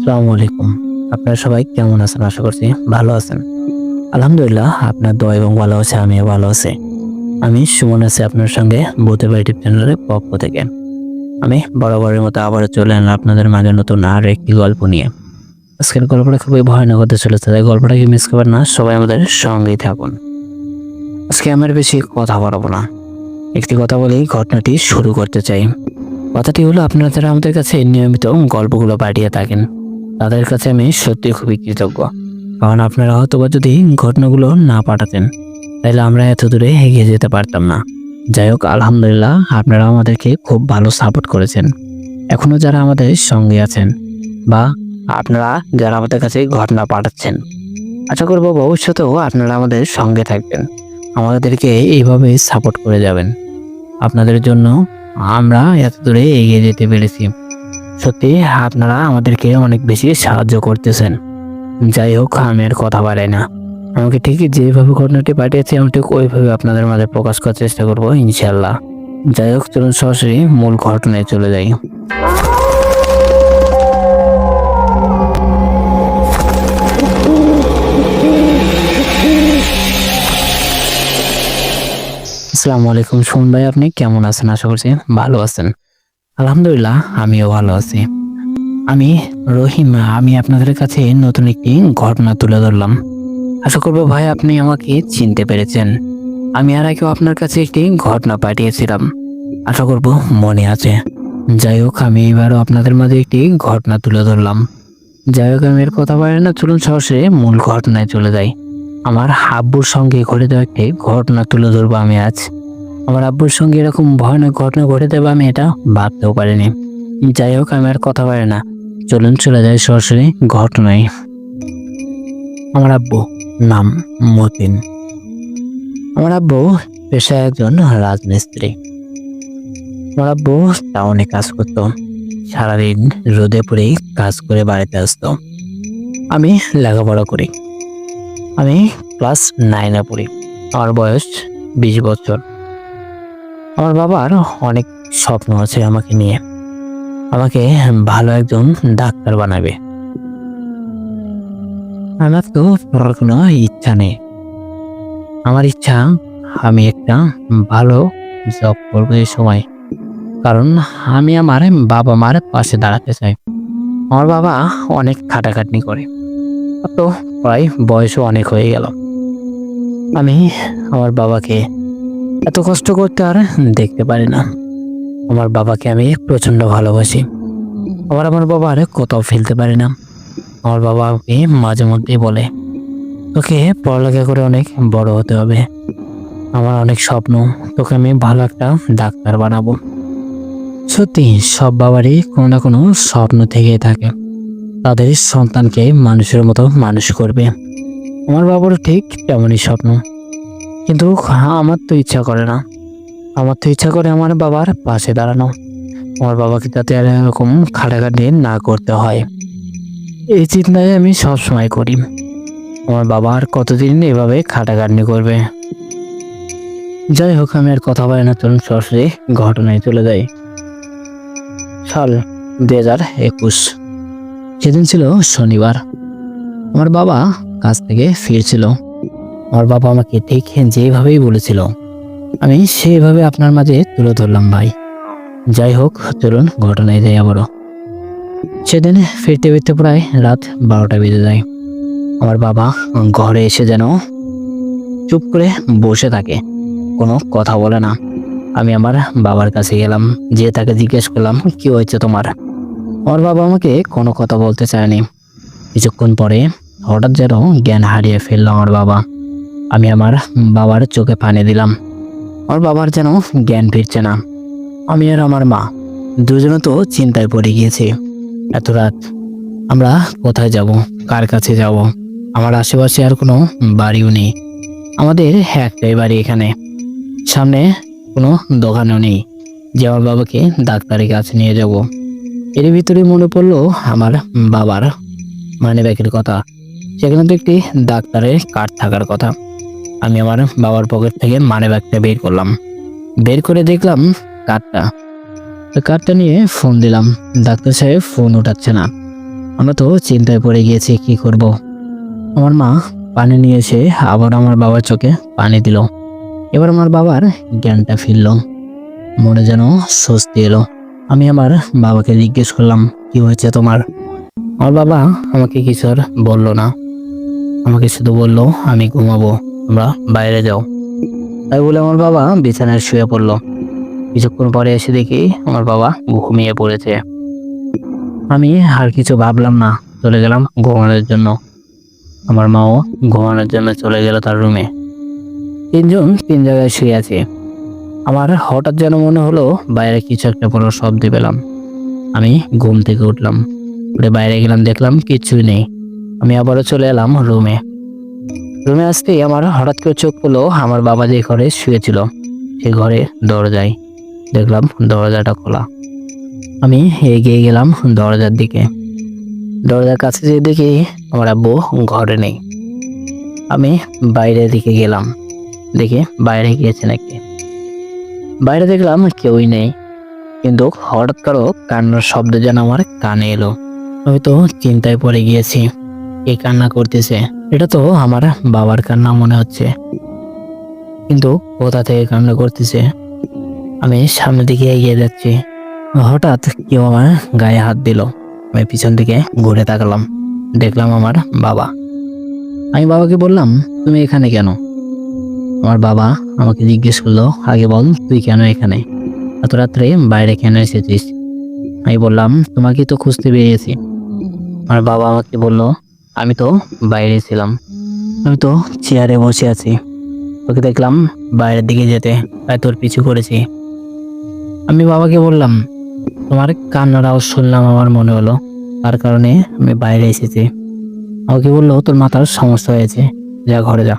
আসসালামু আলাইকুম। আপনারা সবাই কেমন আছেন? আশা করছি ভালো আছেন। আলহামদুলিল্লাহ, আপনার দোয়া এবং ভালোবাসায় আমিও ভালো আছি। আমি সুমন আছি আপনার সঙ্গে ভূতের বাড়ি ইউটিউব চ্যানেলের পক্ষ থেকে। আমি বরাবরের মতো আবারও চলে এলাম আপনাদের মাঝে নতুন আর একটি গল্প নিয়ে। আজকের গল্পটা খুবই ভয়ানক হতে চলেছে, তাই গল্পটাকে মিস করবেন না, সবাই আমাদের সঙ্গেই থাকুন। আজকে আমার বেশি কথা বাড়াবো না, একটি কথা বলেই ঘটনাটি শুরু করতে চাই। কথাটি হলো, আপনারা যারা আমাদের কাছে নিয়মিত গল্পগুলো পাঠিয়ে থাকেন তাদের কাছে আমি সত্যি খুবই কৃতজ্ঞ। কারণ আপনারা হয়তোবা যদি ঘটনাগুলো না পাঠাতেন তাহলে আমরা এত দূরে এগিয়ে যেতে পারতাম না। যাই হোক, আলহামদুলিল্লাহ, আপনারা আমাদেরকে খুব ভালো সাপোর্ট করেছেন। এখনো যারা আমাদের সঙ্গে আছেন বা আপনারা যারা আমাদের কাছে ঘটনা পাঠাচ্ছেন, আশা করবো ভবিষ্যতেও আপনারা আমাদের সঙ্গে থাকবেন, আমাদেরকে এইভাবে সাপোর্ট করে যাবেন। আপনাদের জন্য আমরা এত দূরে এগিয়ে যেতে পেরেছি। সত্যি আপনারা আমাদেরকে অনেক বেশি সাহায্য করতেছেন। যাই হোক, আমি আর কথা বাড়াই না, আমাকে ঠিক যেভাবে ঘটনাটি পাঠিয়েছি আমি ঠিক ওইভাবে আপনাদের মাঝে প্রকাশ করার চেষ্টা করবো ইনশাল্লাহ। যাই হোক, চলুন সরাসরি মূল ঘটনায় চলে যাই। আসসালামু আলাইকুম সুমন ভাই, আপনি কেমন আছেন? আশা করছি ভালো আছেন। আলহামদুলিল্লাহ, আমিও ভালো আছি। আমি রহিম, আমি আপনাদের কাছে নতুন একটি ঘটনা তুলে ধরলাম। আশা করবো ভাই আপনি আমাকে চিনতে পেরেছেন। আমি আর আগেও আপনার কাছে একটি ঘটনা পাঠিয়েছিলাম, আশা করবো মনে আছে। যাই হোক, আমি এবারও আপনাদের মাঝে একটি ঘটনা তুলে ধরলাম। যাই হোক, আমি এর কথা বলি না, চলুন সরাসরি মূল ঘটনায় চলে যাই। আমার আব্বুর সঙ্গে ঘটে যাওয়া একটি ঘটনা তুলে ধরবো আমি আজ। আমার আব্বুর সঙ্গে এরকম ভয়ানক ঘটনা ঘটে দেবে আমি এটা ভাবতেও পারিনি। যাই হোক, আমি আর কথা বলি না, চলুন চলে যাই সরাসরি ঘটনায়। আমার আব্বু নাম মতিন। আমার আব্বু পেশায় একজন রাজমিস্ত্রি। আমার আব্বু টাউনে কাজ করতো, সারাদিন রোদে পড়েই কাজ করে বাড়িতে আসতো। আমি লেখাপড়া করি, আমি ক্লাস 9-এ পড়ি, আমার বয়স 20 বছর। আমার বাবার অনেক স্বপ্ন আছে আমাকে নিয়ে, আমাকে ভালো একজন ডাক্তার বানাবে। আমার তো পড়ার কোনো ইচ্ছা নেই। আমার ইচ্ছা আমি একটা ভালো জব করবো এই সময়, কারণ আমি আমার বাবা মার পাশে দাঁড়াতে চাই। আমার বাবা অনেক খাটাখাটনি করে, তো প্রায় বয়সও অনেক হয়ে গেল। আমি আমার বাবাকে এত কষ্ট করতে আর দেখতে পারি না। আমার বাবাকে আমি প্রচন্ড ভালোবাসি, আমার বাবার কোথাও ফেলতে পারি না। আমার বাবা আমাকে মাঝে মধ্যেই বলে, তোকে পড়ালেখা করে অনেক বড় হতে হবে, আমার অনেক স্বপ্ন, তোকে আমি ভালো একটা ডাক্তার বানাবো। সত্যি সব বাবারই কোনো না কোনো স্বপ্ন থেকেই থাকে, তাদের সন্তানকে মানুষের মতো মানুষ করবে। আমার বাবারও ঠিক তেমনই স্বপ্ন, কিন্তু আমার তো ইচ্ছা করে না। আমার তো ইচ্ছা করে আমার বাবার পাশে দাঁড়ানো, আমার বাবাকে যাতে আর এরকম খাটাখাটি না করতে হয়, এই চিন্তায় আমি সবসময় করি। আমার বাবা আর কতদিন এভাবে খাটাখাটনি করবে। যাই হোক, আমি আর কথা বলি না, চলুন সরাসরি ঘটনায় চলে যাই। সাল 2021, সেদিন ছিল শনিবার। আমার বাবা কাজ থেকে ফিরছিল। আমার বাবা আমাকে ঠিক যেভাবেই বলেছিল আমি সেইভাবে আপনার মাঝে তুলে ধরলাম ভাই। যাই হোক, চলুন ঘটনায় যাই আবারও। সেদিন ফিরতে ফিরতে প্রায় রাত 12টা বেজে যায়। আমার বাবা ঘরে এসে যেন চুপ করে বসে থাকে, কোনো কথা বলে না। আমি আমার বাবার কাছে গেলাম, যে তাকে জিজ্ঞেস করলাম, কি হয়েছে তোমার? আমার বাবা আমাকে কোনো কথা বলতে চায়নি। কিছুক্ষণ পরে হঠাৎ যেন জ্ঞান হারিয়ে ফেলল আমার বাবা। আমি আমার বাবার চোখে পানি দিলাম, আমার বাবার যেন জ্ঞান ফিরছে না। আমি আর আমার মা দুজনে তো চিন্তায় পড়ে গিয়েছি। এত রাত আমরা কোথায় যাব, কার কাছে যাব? আমার আশেপাশে আর কোনো বাড়িও নেই, আমাদের একটাই বাড়ি এখানে, সামনে কোনো দোকানও নেই যে আমার বাবাকে ডাক্তারের কাছে নিয়ে যাব। এর ভিতরে মনে পড়লো আমার বাবার মানিব্যাগের কথা, সেখানে তো একটি ডাক্তারের কার্ড থাকার কথা। আমি আমার বাবার পকেট থেকে মানিব্যাগটা বের করলাম, বের করে দেখলাম কার্ডটা। কার্ডটা নিয়ে ফোন দিলাম, ডাক্তার সাহেব ফোন উঠাচ্ছে না। আমরা তো চিন্তায় পড়ে গিয়েছি কি করব। আমার মা পানি নিয়ে এসে আবার আমার বাবার চোখে পানি দিল। এবার আমার বাবার জ্ঞানটা ফিরল, মনে যেন স্বস্তি এলো। আমি আমার বাবাকে জিজ্ঞেস করলাম, কি হয়েছে তোমার? আমার বাবা আমাকে কিছু আর বললো না, আমাকে শুধু বললো আমি ঘুমাবো, তোমরা বাইরে যাও। তাই বলে আমার বাবা বিছানায় শুয়ে পড়লো। কিছুক্ষণ পরে এসে দেখি আমার বাবা ঘুমিয়ে পড়েছে। আমি আর কিছু ভাবলাম না, চলে গেলাম ঘুমানোর জন্য। আমার মাও ঘুমানোর জন্য চলে গেল তার রুমে। তিনজন তিন জায়গায় শুয়ে আছে। আমার হঠাৎ যেন মনে হলো বাইরে কিছু একটা বড় শব্দ পেলাম। আমি ঘুম থেকে উঠলাম, উঠে বাইরে গেলাম, দেখলাম কিছুই নেই। আমি আবারও চলে এলাম রুমে। রুমে আসতেই আমার হঠাৎ করে চোখ পড়লো আমার বাবা যে ঘরে শুয়েছিল সে ঘরে দরজায়। দেখলাম দরজাটা খোলা। আমি এগিয়ে গেলাম দরজার দিকে। দরজার কাছে যেয়ে দেখি আমার আব্বু ঘরে নেই। আমি বাইরের দিকে গেলাম, দেখি বাইরে গিয়েছে নাকি। বাইরে দেখলাম কেউই নেই, কিন্তু হঠাৎ কারো কান্নার শব্দ যেন আমার কানে এলো। আমি তো চিন্তায় পড়ে গিয়েছি, কে কান্না করতেছে? এটা তো আমার বাবার কান্না মনে হচ্ছে, কিন্তু কোথা থেকে কান্না করতেছে? আমি সামনের দিকে এগিয়ে যাচ্ছি, হঠাৎ কেউ আমার গায়ে হাত দিল। আমি পিছন দিকে ঘুরে তাকালাম, দেখলাম আমার বাবা। আমি বাবাকে বললাম, তুমি এখানে কেন? আমার বাবা আমাকে জিজ্ঞেস করলো, আগে বল তুই কেন এখানে, এত রাত্রে বাইরে কেন এসেছিস? আমি বললাম, তোমাকে তো খুঁজতে বেরিয়েছি। আমার বাবা আমাকে বলল, আমি তো বাইরে ছিলাম, আমি তো চেয়ারে বসে আছি, তোকে দেখলাম বাইরের দিকে যেতে, তাই তোর পিছু করেছি। আমি বাবাকে বললাম, তোমার কান্নার আওয়াজ শুনলাম, আমার মনে হলো তার কারণে আমি বাইরে এসেছি। আমাকে বললো, তোর মাথার সমস্যা হয়েছে, যা ঘরে যা,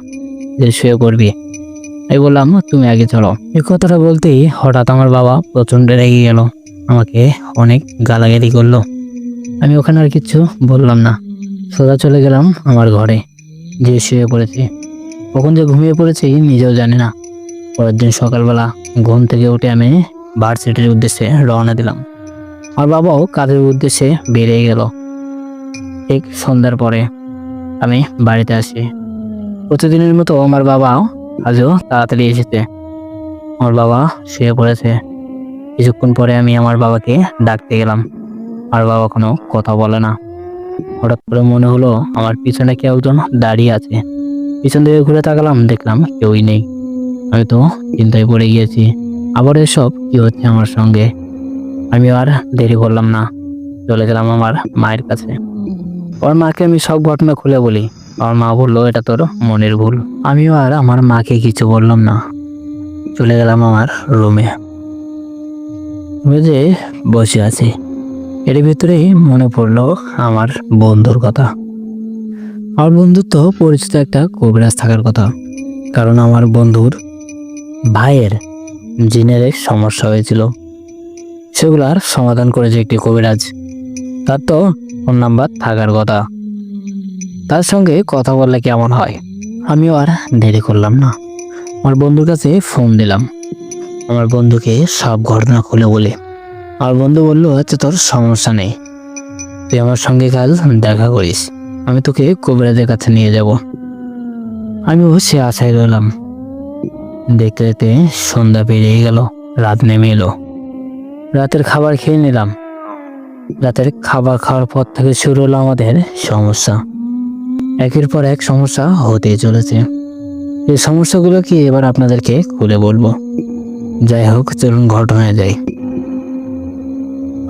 যে শুয়ে পড়বি। আমি বললাম, তুমি আগে চলো। এই কথাটা বলতেই হঠাৎ আমার বাবা প্রচন্ড রেগে গেল, আমাকে অনেক গালাগালি করলো। আমি ওখানে আর কিছু বললাম না, সোজা চলে গেলাম আমার ঘরে, যে শুয়ে পড়েছি। কখন যে ঘুমিয়ে পড়েছি নিজেও জানি না। পরের দিন সকালবেলা ঘুম থেকে উঠে আমি ভার্সিটির উদ্দেশ্যে রওনা দিলাম। আমার বাবাও কাজের উদ্দেশ্যে বেরিয়ে গেল। ঠিক সন্ধ্যার পরে আমি বাড়িতে আসি। প্রতিদিনের মতো আমার বাবাও আজও তাড়াতাড়ি এসেছে। আমার বাবা শুয়ে পড়েছে। কিছুক্ষণ পরে আমি আমার বাবাকে ডাকতে গেলাম, আমার বাবা কোনো কথা বলে না। হঠাৎ করে মনে হলো আমার পিছনে কেউ একজন দাঁড়িয়ে আছে। পিছন দিকে ঘুরে তাকালাম, দেখলাম কেউই নেই। আমি তো চিন্তায় পড়ে গিয়েছি, আবার এসব কি হচ্ছে আমার সঙ্গে। আমি আর দেরি করলাম না, চলে গেলাম আমার মায়ের কাছে। ওর মাকে আমি সব ঘটনা খুলে বলি। আমার মা বললো, এটা তোর মনের ভুল। আমিও আর আমার মাকে কিছু বললাম না, চলে গেলাম আমার রুমে। যে বসে আছি, এর ভিতরেই মনে পড়লো আমার বন্ধুর কথা। আমার বন্ধুর তো পরিচিত একটা কবিরাজ থাকার কথা, কারণ আমার বন্ধুর ভাইয়ের জিনের এক সমস্যা হয়েছিল, সেগুলার সমাধান করেছে একটি কবিরাজ। তার তো ফোন নাম্বার থাকার কথা, তার সঙ্গে কথা বললে কেমন হয়। আমিও আর দেরি করলাম না, আমার বন্ধুর কাছে ফোন দিলাম। আমার বন্ধুকে সব ঘটনা খুলে বলে আমার বন্ধু বললো, আচ্ছা তোর সমস্যা নেই, তুই আমার সঙ্গে কাল দেখা করিস, আমি তোকে কবিরাজের কাছে নিয়ে যাব। আমিও সে আশায় রইলাম। দেখতে দেখতে সন্ধ্যা পেরিয়ে গেল, রাত নেমে এলো। রাতের খাবার খেয়ে নিলাম। রাতের খাবার খাওয়ার পর থেকে শুরু হলো আমাদের সমস্যা। একের পর এক সমস্যা হতেই চলেছে। এই সমস্যাগুলো কি এবার আপনাদেরকে খুলে বলবো। যাই হোক, চলুন ঘটনায় যাই।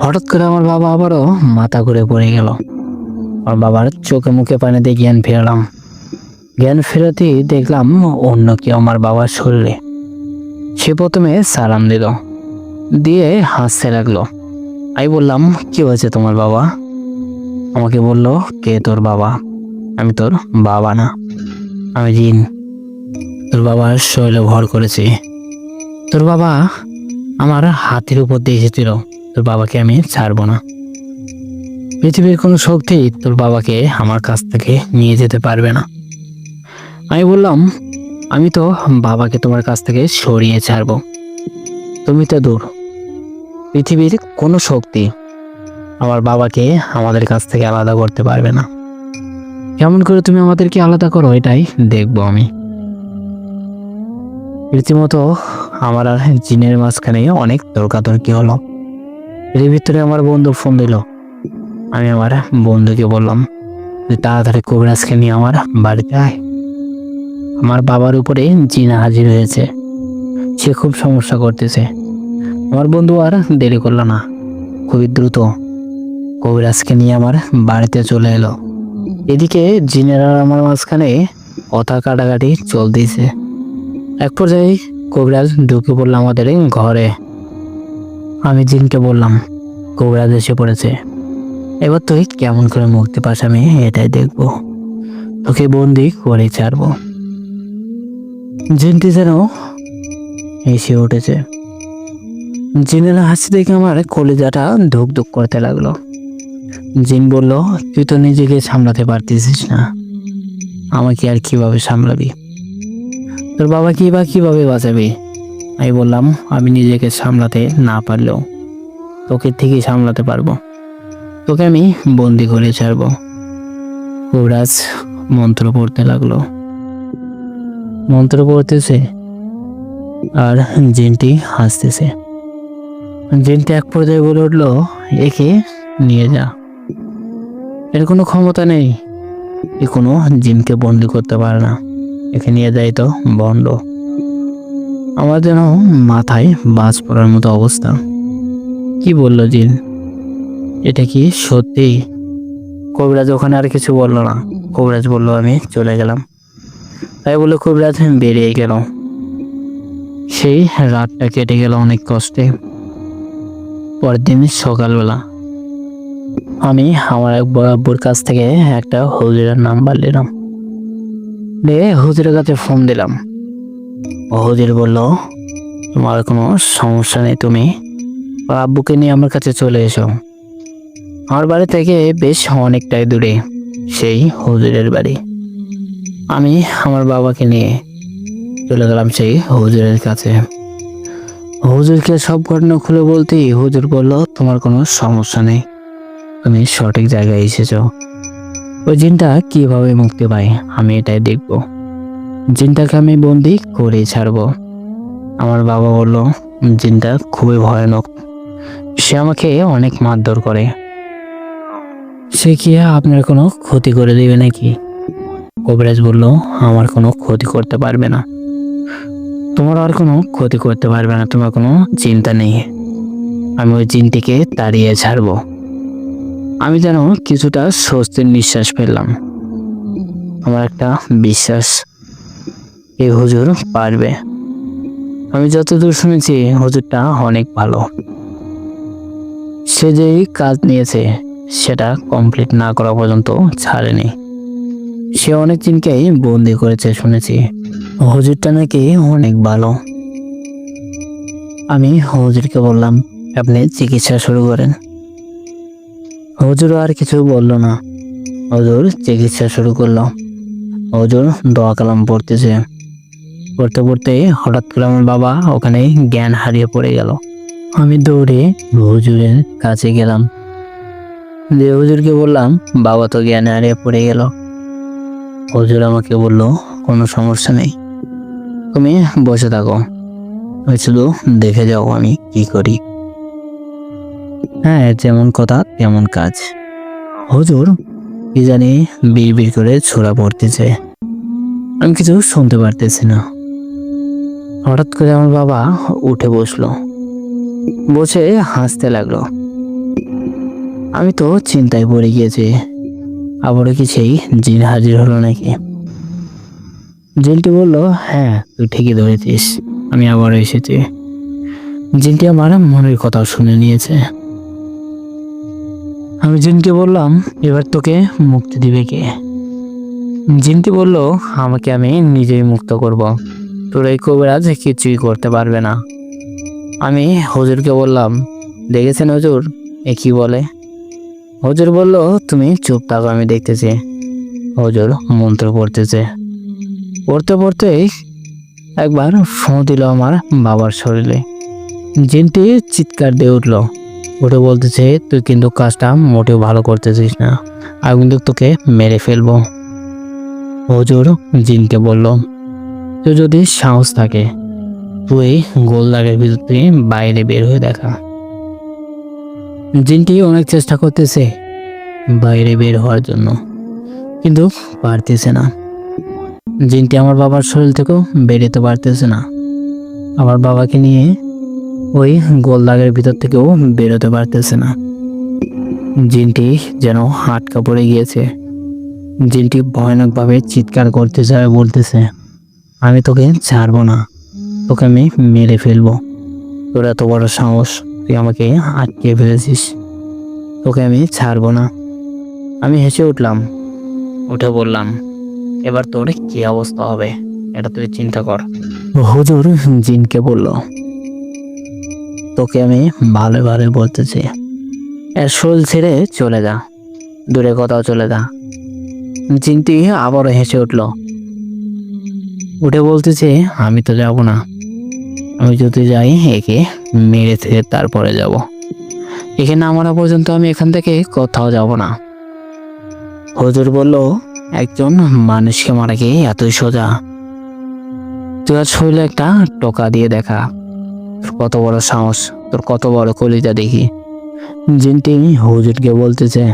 হঠাৎ করে আমার বাবা আবারও মাথা ঘুরে পড়ে গেল। আমার বাবার চোখে মুখে পানিতে জ্ঞান ফেরালাম। জ্ঞান ফেরাতেই দেখলাম অন্য কেউ আমার বাবার শরীরে। সে প্রথমে সালাম দিল, দিয়ে হাসতে লাগলো। আমি বললাম, কি হয়েছে তোমার বাবা? আমাকে বলল, কে তোর বাবা? আমি তোর বাবা না, আমি জিন। তোর বাবার শরীরে ভর করেছি। তোর বাবা আমার হাতের উপর দিয়ে এসেছিল, তোর বাবাকে আমি ছাড়বো না। পৃথিবীর কোনো শক্তি তোর বাবাকে আমার কাছ থেকে নিয়ে যেতে পারবে না। আমি বললাম, আমি তো বাবাকে তোমার কাছ থেকে সরিয়ে ছাড়বো, তুমি তো দূর। পৃথিবীর কোনো শক্তি আমার বাবাকে আমাদের কাছ থেকে আলাদা করতে পারবে না। কেমন করে তুমি আমাদেরকে আলাদা করো এটাই দেখবো আমি। রীতিমতো আমার আর জিনের মাঝখানে অনেক তর্কাতর্কি হলো। এর ভিতরে আমার বন্ধু ফোন দিল। আমি আমার বন্ধুকে বললাম যে তাড়াতাড়ি কবিরাজকে নিয়ে আমার বাড়িতে আয়। আমার বাবার উপরে জিন হাজির হয়েছে, সে খুব সমস্যা করতেছে। আমার বন্ধু আর দেরি করলো না, খুবই দ্রুত কবিরাজকে নিয়ে আমার বাড়িতে চলে এলো। এদিকে জিনের আর আমার মাঝখানে কথা কাটাকাটি চলতেছে। এক পর্যায়ে কবিরাজ ঢুকে পড়লো আমাদের ঘরে। আমি জিনকে বললাম কবিরাজ এসে পড়েছে, এবার তুই কেমন করে মুক্তি পাস আমি এটাই দেখবো, তোকে বন্দি করে ছাড়বো। জিনটি যেন এসে উঠেছে। জিনের হাসি দেখে আমার কলিজাটা ধুক ধুক করতে লাগলো। জিন বলল, তুই তো নিজেকে সামলাতে পারতেছিস না, আমাকে আর কিভাবে সামলাবি? তোর বাবা কিভাবে বাঁচাবি? আমি বললাম, আমি নিজেকে সামলাতে না পারলেও তোকে ঠিকই সামলাতে পারবো, তোকে আমি বন্দি করে ছাড়বো। কবিরাজ মন্ত্র পড়তে লাগলো। মন্ত্র পড়তেছে আর জিনটি হাসতেছে। জিনটি এক পর্যায়ে বলে উঠলো, একে নিয়ে যা, এর কোনো ক্ষমতা নেই, এ কোনো জিনকে বন্দি করতে পারে না, একে নিয়ে যাই তো বন্ধ। আমার যেন মাথায় বাজ পড়ার মতো অবস্থা। কি বললো জিন? এটা কি সত্যি? কবিরাজ ওখানে আর কিছু বললো না। কবিরাজ বললো আমি চলে গেলাম। তাই বলে কবিরাজ বেরিয়ে গেল। সেই রাতটা কেটে গেল অনেক কষ্টে। পরের দিন সকালবেলা আমি আমার এক বড় আব্বুর কাছ থেকে একটা হুজুরের নাম্বার নিলাম, হুজুরের কাছে ফোন দিলাম। হুজুর বলল, তোমার কোনো সমস্যা নেই, তুমি আব্বুকে নিয়ে আমার কাছে চলে এসো। আমার বাড়ি থেকে বেশ অনেকটাই দূরে সেই হুজুরের বাড়ি। আমি আমার বাবাকে নিয়ে চলে গেলাম সেই হুজুরের কাছে। হুজুরকে সব ঘটনা খুলে বলতেই হুজুর বলল, তোমার কোনো সমস্যা নেই, তুমি সঠিক জায়গায় এসেছো। ওই জিনটা কিভাবে মুক্তি পায় আমি এটাই দেখব, জিনটাকে আমি বন্দি করে ছাড়বো। আমার বাবা বলল, জিনটা খুবই ভয়ানক, সে আমাকে অনেক মারধর করে। সে কি আপনার কোনো ক্ষতি করে দেবে নাকি? কবিরাজ বলল, আমার কোনো ক্ষতি করতে পারবে না, তোমার আর কোনো ক্ষতি করতে পারবে না, তোমার কোনো চিন্তা নেই, আমি ওই জিনটিকে তাড়িয়ে ছাড়বো। আমি যেন কিছুটা স্বস্তির নিঃশ্বাস ফেললাম। আমার একটা বিশ্বাস, এই হুজুর পারবে। আমি যতদূর শুনেছি হুজুরটা অনেক ভালো, সে যেই কাজ নিয়েছে সেটা কমপ্লিট না করা পর্যন্ত ছাড়েনি। সে অনেক জিনকেই বন্দি করেছে শুনেছি। হুজুরটা নাকি অনেক ভালো। আমি হুজুরকে বললাম, আপনি চিকিৎসা শুরু করেন। হুজুর আর কিছু বলল না, হুজুর চিকিৎসা শুরু করলো। হুজুর দোয়া কালাম পড়তেছে, পড়তে পড়তে হঠাৎ করে আমার বাবা ওখানে জ্ঞান হারিয়ে পড়ে গেল। আমি দৌড়ে হুজুরের কাছে গেলাম, যে হুজুরকে বললাম বাবা তো জ্ঞান হারিয়ে পড়ে গেল। হুজুর আমাকে বলল, কোনো সমস্যা নেই, তুমি বসে থাকো, আমি শুধু দেখে যাও আমি কি করি। হ্যাঁ, যেমন কথা তেমন কাজ। হুজুর কি জানি বিড় করে ছোড়া পড়তেছে, আমি কিছু শুনতে পারতেছি না। হঠাৎ করে আমার বাবা উঠে বসলো, বসে হাসতে লাগলো। আমি তো চিন্তায় পড়ে গিয়েছি, আবারও কি সেই জিন হাজির হলো নাকি? জিনটি বলল, হ্যাঁ তুই ঠিকই ধরেছিস, আমি আবারও এসেছি। জিনটি আমার মনের কথা শুনে নিয়েছে। আমি জিনকে বললাম, এবার তোকে মুক্তি দিবে কে? জিনটি বলল, আমাকে আমি নিজেই মুক্ত করব, তোর এই কবিরাজ কিছুই করতে পারবে না। আমি হুজুরকে বললাম, দেখেছেন হুজুর এ কি বলে? হুজুর বলল, তুমি চুপ থাকো, আমি দেখতেছি। হুজুর মন্ত্র পড়তেছে, পড়তে পড়তে একবার ফোঁ দিল আমার বাবার শরীরে। জিনটি চিৎকার দিয়ে উঠল, ওটা বলতেছে, তুই কিন্তু কাজটা মোটেও ভালো করতেছিস না, আমি কিন্তু তোকে মেরে ফেলবো। হুজুর জিনকে বলল, তুই যদি সাহস থাকে তুই গোলদাগের ভিতর থেকে বাইরে বের হয়ে দেখা। জিনটি অনেক চেষ্টা করতেছে বাইরে বের হওয়ার জন্য, কিন্তু পারতেছে না। জিনটি আমার বাবার শরীর থেকেও বেরোতে পারতেছে না, আমার বাবাকে নিয়ে ওই গোলদাগের ভিতর থেকেও বেরোতে পারতেছে না। জিনটি যেন আটকা পড়ে গিয়েছে। জিনটি ভয়ানকভাবে চিৎকার করতেছে আর বলতেছে, আমি তোকে ছাড়বো না, তোকে আমি মেরে ফেলবো। তোর এত বড় সাহস, তুই আমাকে আটকে ফেলেছিস, তোকে আমি ছাড়বো না। আমি হেসে উঠলাম, উঠে বললাম, এবার তোর কি অবস্থা হবে এটা তুই চিন্তা কর। হুজুর জিনকে বলল, তোকে আমি ভালো ভালো বলতেছি, এর শরীর ছেড়ে চলে যা, দূরে কোথাও চলে যা। জিনটি আবারও হেসে উঠল, উঠে বলতেছে, আমি তো যাব না, আমি যদি যাই একে মেরে থেকে তারপরে যাব, এখানে নামানো পর্যন্ত আমি এখান থেকে কোথাও যাব না। হুজুর বলল, একজন মানুষকে মারা কি এতই সোজা? তুই আর শরীরে একটা টোকা দিয়ে দেখা, তোর কত বড় সাহস, তোর কত বড় কলিজা দেখি। জিনটি হুজুরকে বলতেছে,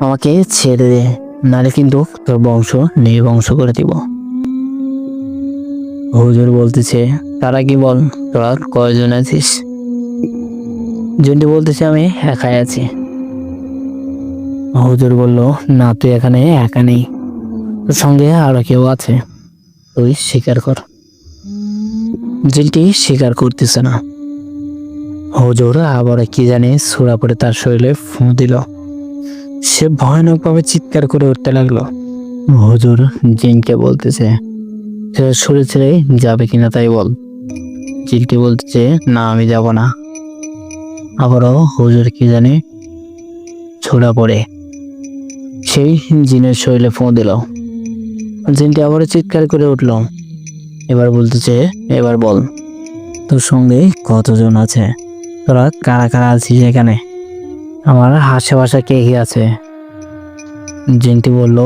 আমাকে ছেড়ে দে, নাহলে কিন্তু তোর বংশ নির্বংশ করে দিব। হুজুর বলতেছে, তারা কি বল, তোরা কয়জন আছিস? জিনটি বলতেছে, আমি একাই আছি। হুজুর বলল, না তুই এখানে একা নেই, তোর সঙ্গে আরো কেউ আছে, তুই স্বীকার কর। জিনটি স্বীকার করতেছে না। হুজুর আবার কি জানে ছুড়া পড়ে তার শরীরে ফু দিল, সে ভয়ানকভাবে চিৎকার করে উঠতে লাগলো। হুজুর জিনকে বলতেছে, সে শরীর ছেড়ে যাবে কিনা তাই বল। জিনটি বলতেছে, না আমি যাব না। আবারও হুজুর কি জানে ছুড়া পড়ে সেই জিনের শরীরে ফু দিল। জিনটি আবারও চিৎকার করে উঠল, এবার বলতেছে, এবার বল, তোর সঙ্গে কতজন আছে, তোরা কারা কারা আছিস এখানে, আমার আশেপাশে কে কে আছে? জিনটি বলল,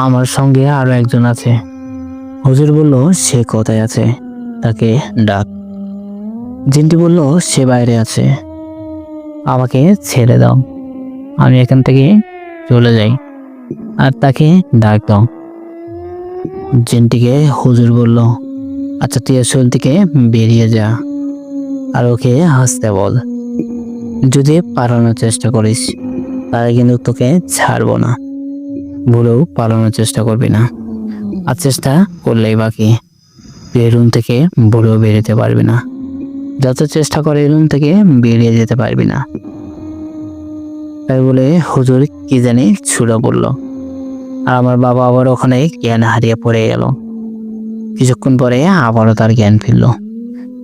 আমার সঙ্গে আরো একজন আছে। হুজুর বলল, সে কোথায় আছে, তাকে ডাক। জিনটি বলল, সে বাইরে আছে, আমাকে ছেড়ে দাও, আমি এখান থেকে চলে যাই, আর তাকে ডাক দাও। জিনটিকে হুজুর বলল, আচ্ছা তুই শরীর থেকে বেরিয়ে যা, আর ওকে হাসতে বল, যদি পালানোর চেষ্টা করিস তাহলে কিন্তু তোকে ছাড়বো না, ভুলেও পালানোর চেষ্টা করবি না, আর চেষ্টা করলেই বাকি, তুই রুম থেকে ভুলেও বেরোতে পারবি না, যত চেষ্টা করে রুম থেকে বেরিয়ে যেতে পারবি না। তাই বলে হুজুর কি জানি ছুড়ে পড়ল, আর আমার বাবা আবার ওখানে জ্ঞান হারিয়ে পড়ে গেল। কিছুক্ষণ পরে আবারও তার জ্ঞান ফিরল,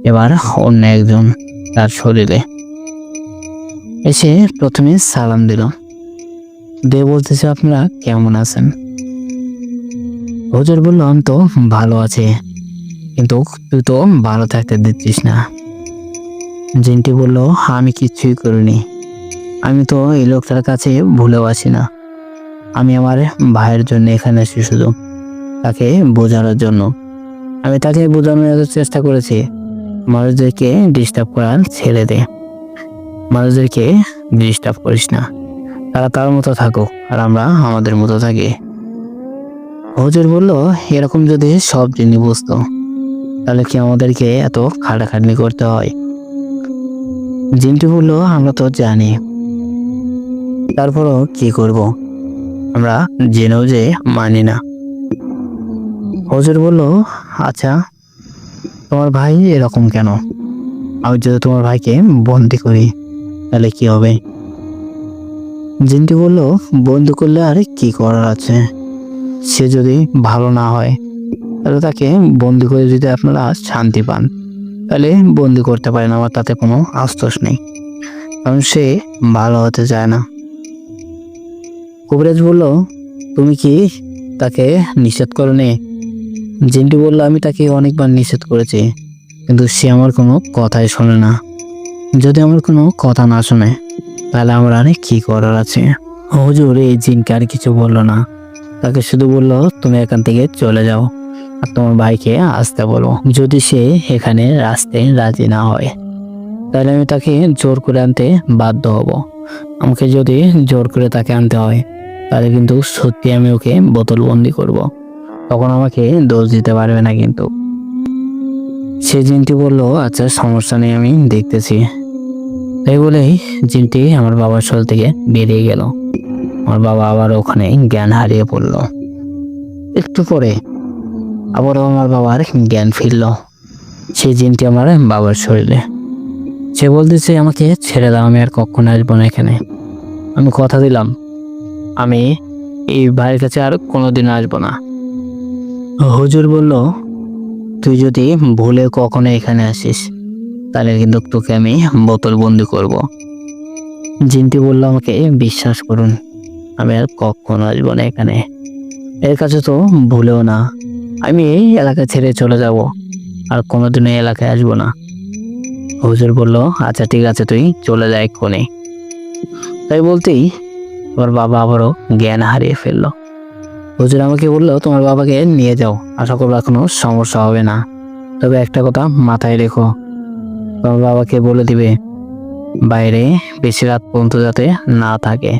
এবার অন্য একজন তার শরীরে এসে প্রথমে সালাম দিল, দিয়ে বলতেছে, আপনারা কেমন আছেন? হুজুর বলল, আমি তো ভালো আছি, কিন্তু তুই তো ভালো থাকতে দিচ্ছিস না। জিনটি বলল, আমি কিচ্ছুই করিনি, আমি তো এই লোকটার কাছে ভুলেও আসি না, আমি আমার ভাইয়ের জন্য এখানে এসেছি, শুধু তাকে বোঝানোর জন্য। আমি তাকে বোঝানোর চেষ্টা করেছি, মানুষদেরকে ডিস্টার্ব করার ছেড়ে দে, মানুষদেরকে ডিস্টার্ব করিস না, তারা তার মতো থাকুক আর আমরা আমাদের মতো থাকি। হুজুর বলল, এরকম যদি সব জিনিস বুঝতো তাহলে কি আমাদেরকে এত খাটাখাটনি করতে হয়? জিনটি বলল, আমরা তো জানি, তারপরও কি করব, আমরা জেনেও যে মানি না। হুজুর বলল, আচ্ছা তোমার ভাই এরকম কেন? আমি যদি তোমার ভাইকে বন্দি করি তাহলে কি হবে? জিনটি বলল, বন্দি করলে আর কি করার আছে, সে যদি ভালো না হয় তাহলে তাকে বন্দি করে যদি আপনারা শান্তি পান তাহলে বন্দি করতে পারেন, আমার তাতে কোনো আফসোস নেই, কারণ সে ভালো হতে চায় না। কবিরাজ বলল, তুমি কি তাকে নিষেধ করনি? জিনটি বলল, আমি তাকে অনেকবার নিষেধ করেছি, কিন্তু সে আমার কোনো কথাই শোনে না, যদি আমার কোনো কথা না শুনে তাহলে আমার আর কি করার আছে? হুজুর এই জিনকে আর কিছু বললো না, তাকে শুধু বললো তুমি এখান থেকে চলে যাও আর তোমার ভাইকে আসতে বলো। যদি সে এখানে আসতে রাজি না হয় তাহলে আমি তাকে জোর করে আনতে বাধ্য হব। আমাকে যদি জোর করে তাকে আনতে হয় তাহলে কিন্তু সত্যি আমি ওকে বোতলবন্দি করব। তখন আমাকে দোষ দিতে পারবে না কিন্তু। সে জিনটি বলল আচ্ছা সমস্যা নেই, আমি দেখতেছি। তাই বলেই জিনটি আমার বাবার শরীর থেকে বেরিয়ে গেল। আমার বাবা আবার ওখানে জ্ঞান হারিয়ে পড়ল। একটু পরে আবারও আমার বাবার জ্ঞান ফিরল। সেই জিনটি আমার বাবার শরীরে। সে বলতেছে আমাকে ছেড়ে দাও, আমি আর কখনো আসবো না এখানে। আমি কথা দিলাম আমি এই ভাইয়ের কাছে আর কোনোদিন আসবো না। হুজুর বলল তুই যদি ভুলে কখনো এখানে আসিস তাহলে কিন্তু তোকে আমি বোতল বন্দি করব। জিনটি বলল আমাকে বিশ্বাস করুন, আমি আর কখনো আসবো না এখানে। এর কাছে তো ভুলেও না, আমি এই এলাকা ছেড়ে চলে যাব আর কোনোদিনও এই এলাকায় আসবো না। হুজুর বলল আচ্ছা ঠিক আছে, তুই চলে যা এক্ষুনি। তাই বলতেই ওর বাবা আবারও জ্ঞান হারিয়ে ফেললো। হুজুর আমাকে বললো তোমার বাবাকে নিয়ে যাও, আশা করবো কোনো সমস্যা হবে না। তবে একটা কথা মাথায় রেখো, তোমার বাবাকে বলে দিবে বাইরে বেশি রাত পর্যন্ত যাতে না থাকে,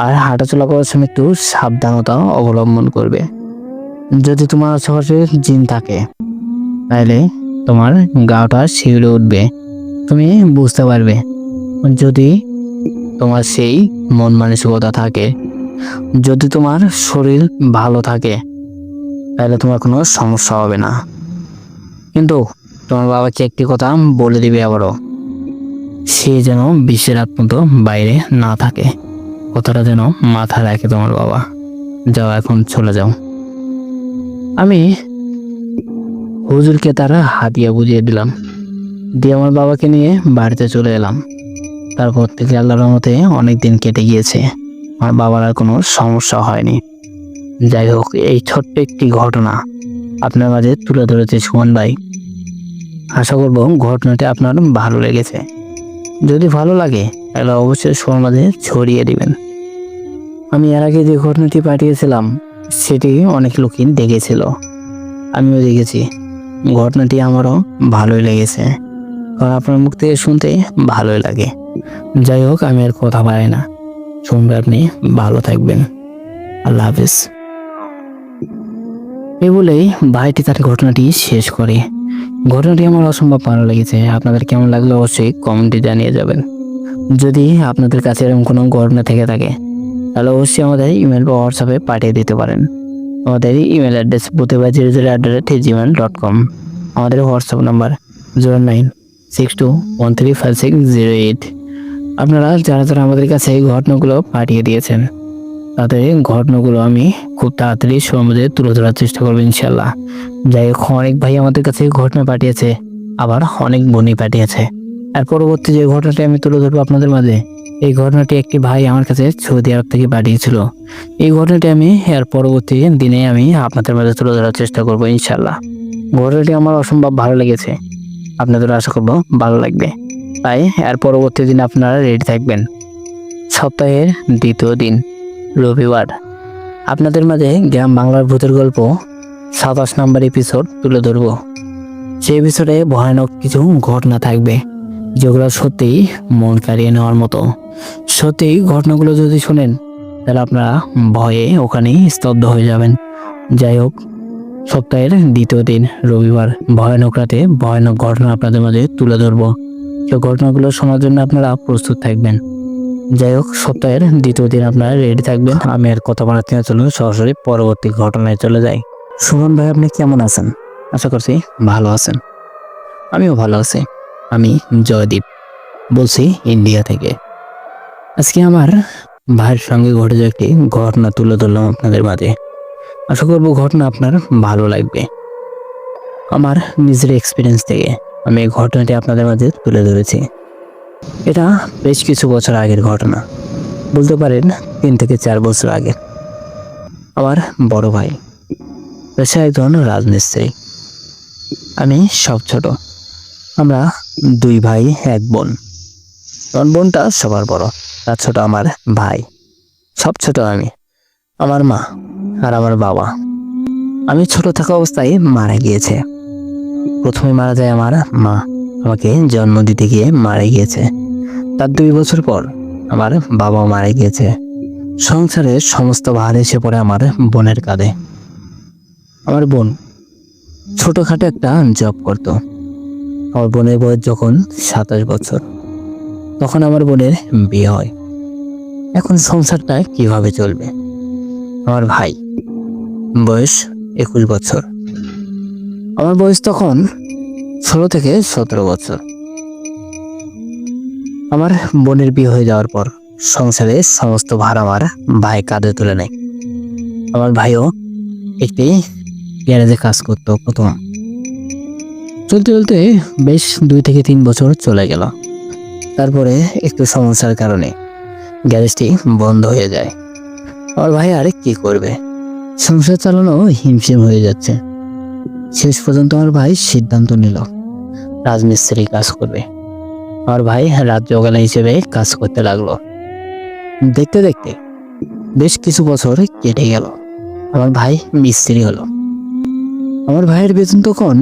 আর হাঁটাচলা করার সময় একটু সাবধানতা অবলম্বন করবে। যদি তোমার আশেপাশে জিন থাকে তাহলে তোমার গাটা শিউরে উঠবে, তুমি বুঝতে পারবে। যদি তোমার সেই মন মানসিকতা থাকে, যদি তোমার শরীর ভালো থাকে তাহলে তোমার কোনো সমস্যা হবে না। কিন্তু তোমার বাবাকে একটি কথা বলে দিবে আবারও, সে যেন বেশি রাত পর্যন্ত বাইরে না থাকে। কথাটা যেন মাথায় রাখে তোমার বাবা। যাও এখন চলে যাও। আমি হুজুরকে তারা হাতিয়া বুঝিয়ে দিলাম, দিয়ে আমার বাবাকে নিয়ে বাড়িতে চলে এলাম। তারপর থেকে আল্লাহর রহমতে অনেক দিন কেটে গিয়েছে, আমার বাবার আর কোনো সমস্যা হয়নি। যাই হোক, এই ছোট্ট একটি ঘটনা আপনার মাঝে তুলে ধরেছে সুমন ভাই। আশা করব ঘটনাটি আপনার ভালো লেগেছে। যদি ভালো লাগে তাহলে অবশ্যই সবার মাঝে ছড়িয়ে দিবেন। আমি এর আগে যে ঘটনাটি পাঠিয়েছিলাম সেটি অনেক লোকই দেখেছিল, আমিও দেখেছি। ঘটনাটি আমারও ভালোই লেগেছে, কারণ আপনার মুখ থেকে শুনতে ভালোই লাগে। যাই হোক, আমি আর কথা বাড়াই না, শুনবে আপনি ভালো থাকবেন। আল্লাহ হাফেজ। এই বলেই ভাইটি তার ঘটনাটি শেষ করে। ঘটনাটি আমার অসম্ভব ভালো লেগেছে। আপনাদের কেমন লাগলো অবশ্যই কমেন্টে জানিয়ে যাবেন। যদি আপনাদের কাছে এরকম কোনো ঘটনা থেকে থাকে তাহলে অবশ্যই আমাদের ইমেল বা হোয়াটসঅ্যাপে পাঠিয়ে দিতে পারেন। আমাদের ইমেল অ্যাড্রেস প্রতিভা00@gmail.com। আমাদের হোয়াটসঅ্যাপ নাম্বার 0962135608। আপনারা যারা যারা আমাদের কাছে এই ঘটনাগুলো পাঠিয়ে দিয়েছেন তাদের ঘটনাগুলো আমি খুব তাড়াতাড়ি সমাজে তুলে ধরার চেষ্টা করবো ইনশাল্লাহ। যাই হোক, অনেক ভাই আমাদের কাছে ঘটনা পাঠিয়েছে, আবার অনেক বোনই পাঠিয়েছে। আর পরবর্তী যে ঘটনাটি আমি তুলে ধরবো আপনাদের মাঝে, এই ঘটনাটি একটি ভাই আমার কাছে সৌদি আরব থেকে পাঠিয়েছিল। এই ঘটনাটি আমি এর পরবর্তী দিনে আমি আপনাদের মাঝে তুলে ধরার চেষ্টা করবো ইনশাল্লাহ। ঘটনাটি আমার অসম্ভব ভালো লেগেছে, আপনাদের আশা করবো ভালো লাগবে। তাই এর পরবর্তী দিন আপনারা রেডি থাকবেন। সপ্তাহের দ্বিতীয় দিন রবিবার আপনাদের মাঝে গ্রাম বাংলার ভূতের গল্প 27 নম্বর এপিসোড তুলে ধরবো। সেই এপিসোডে ভয়ানক কিছু ঘটনা থাকবে যেগুলো সত্যিই মন কাড়িয়ে নেওয়ার মতো। সত্যি ঘটনাগুলো যদি শুনেন তাহলে আপনারা ভয়ে ওখানেই স্তব্ধ হয়ে যাবেন। যাই হোক, সপ্তাহের দ্বিতীয় দিন রবিবার ভয়ানক রাতে ভয়ানক ঘটনা আপনাদের মাঝে তুলে ধরবো। সেই ঘটনাগুলো শোনার জন্য আপনারা প্রস্তুত থাকবেন। যাই হোক, সপ্তাহের দ্বিতীয় দিন আপনারা রেডি থাকবেন। আমি আর কথা বাড়াতে না, চলুন সরাসরি পরবর্তী ঘটনায় চলে যাই। সুমন ভাই, আপনি কেমন আছেন? আশা করছি ভালো আছেন। আমিও ভালো আছি। আমি জয়দীপ বলছি ইন্ডিয়া থেকে। আজকে আমার ভাইয়ের সঙ্গে ঘটে যাওয়া একটি ঘটনা তুলে ধরলাম আপনাদের মাঝে। আশা করবো ঘটনা আপনার ভালো লাগবে। আমার নিজের এক্সপিরিয়েন্স থেকে আমি এই ঘটনাটি আপনাদের মাঝে তুলে ধরেছি। এটা বেশ কিছু বছর আগের ঘটনা, বলতে পারেন 3 থেকে 4 বছর আগে। আমার বড় ভাই পেশায় একজন রাজমিস্ত্রি, আমি সব ছোট। আমরা দুই ভাই এক বোন। আমার বোনটা সবার বড়, তার ছোট আমার ভাই, সব ছোট আমি, আমার মা আর আমার বাবা। আমি ছোট থাকা অবস্থায় মারা গিয়েছে। প্রথমে মারা যায় আমার মা, আমাকে জন্ম দিতে গিয়ে মারা গিয়েছে। তার 2 বছর পর আমার বাবাও মারা গিয়েছে। সংসারের সমস্ত ভার এসে পড়ে আমার বোনের কাঁধে। আমার বোন ছোটখাটো একটা জব করত। আমার বোনের বয়স যখন 27 বছর, তখন আমার বোনের বিয়ে হয়। এখন সংসারটা কিভাবে চলবে? আমার ভাই বয়স 21 বছর, আমার বয়স তখন 16 থেকে 17 বছর। আমার বোনের বিয়ে হয়ে যাওয়ার পর সংসারে সমস্ত ভার আমার ভাই কাঁধে তুলে নেয়। আমার ভাইও একটি গ্যারেজে কাজ করতো প্রথম। চলতে চলতে বেশ 2 থেকে 3 বছর চলে গেল। তারপরে একটু সমস্যার কারণে গ্যারেজটি বন্ধ হয়ে যায়। আমার ভাই আরে কি করবে, সংসার চালানো হিমশিম হয়ে যাচ্ছে। শেষ পর্যন্ত আমার ভাই সিদ্ধান্ত নিল রাজমিস্ত্রি কাজ করবে। আমার ভাই রাত জগালা হিসেবে কাজ করতে লাগলো। দেখতে দেখতে বেশ কিছু বছর কেটে গেল। আমার ভাই মিস্ত্রি হলো। আমার ভাইয়ের বেতন তখন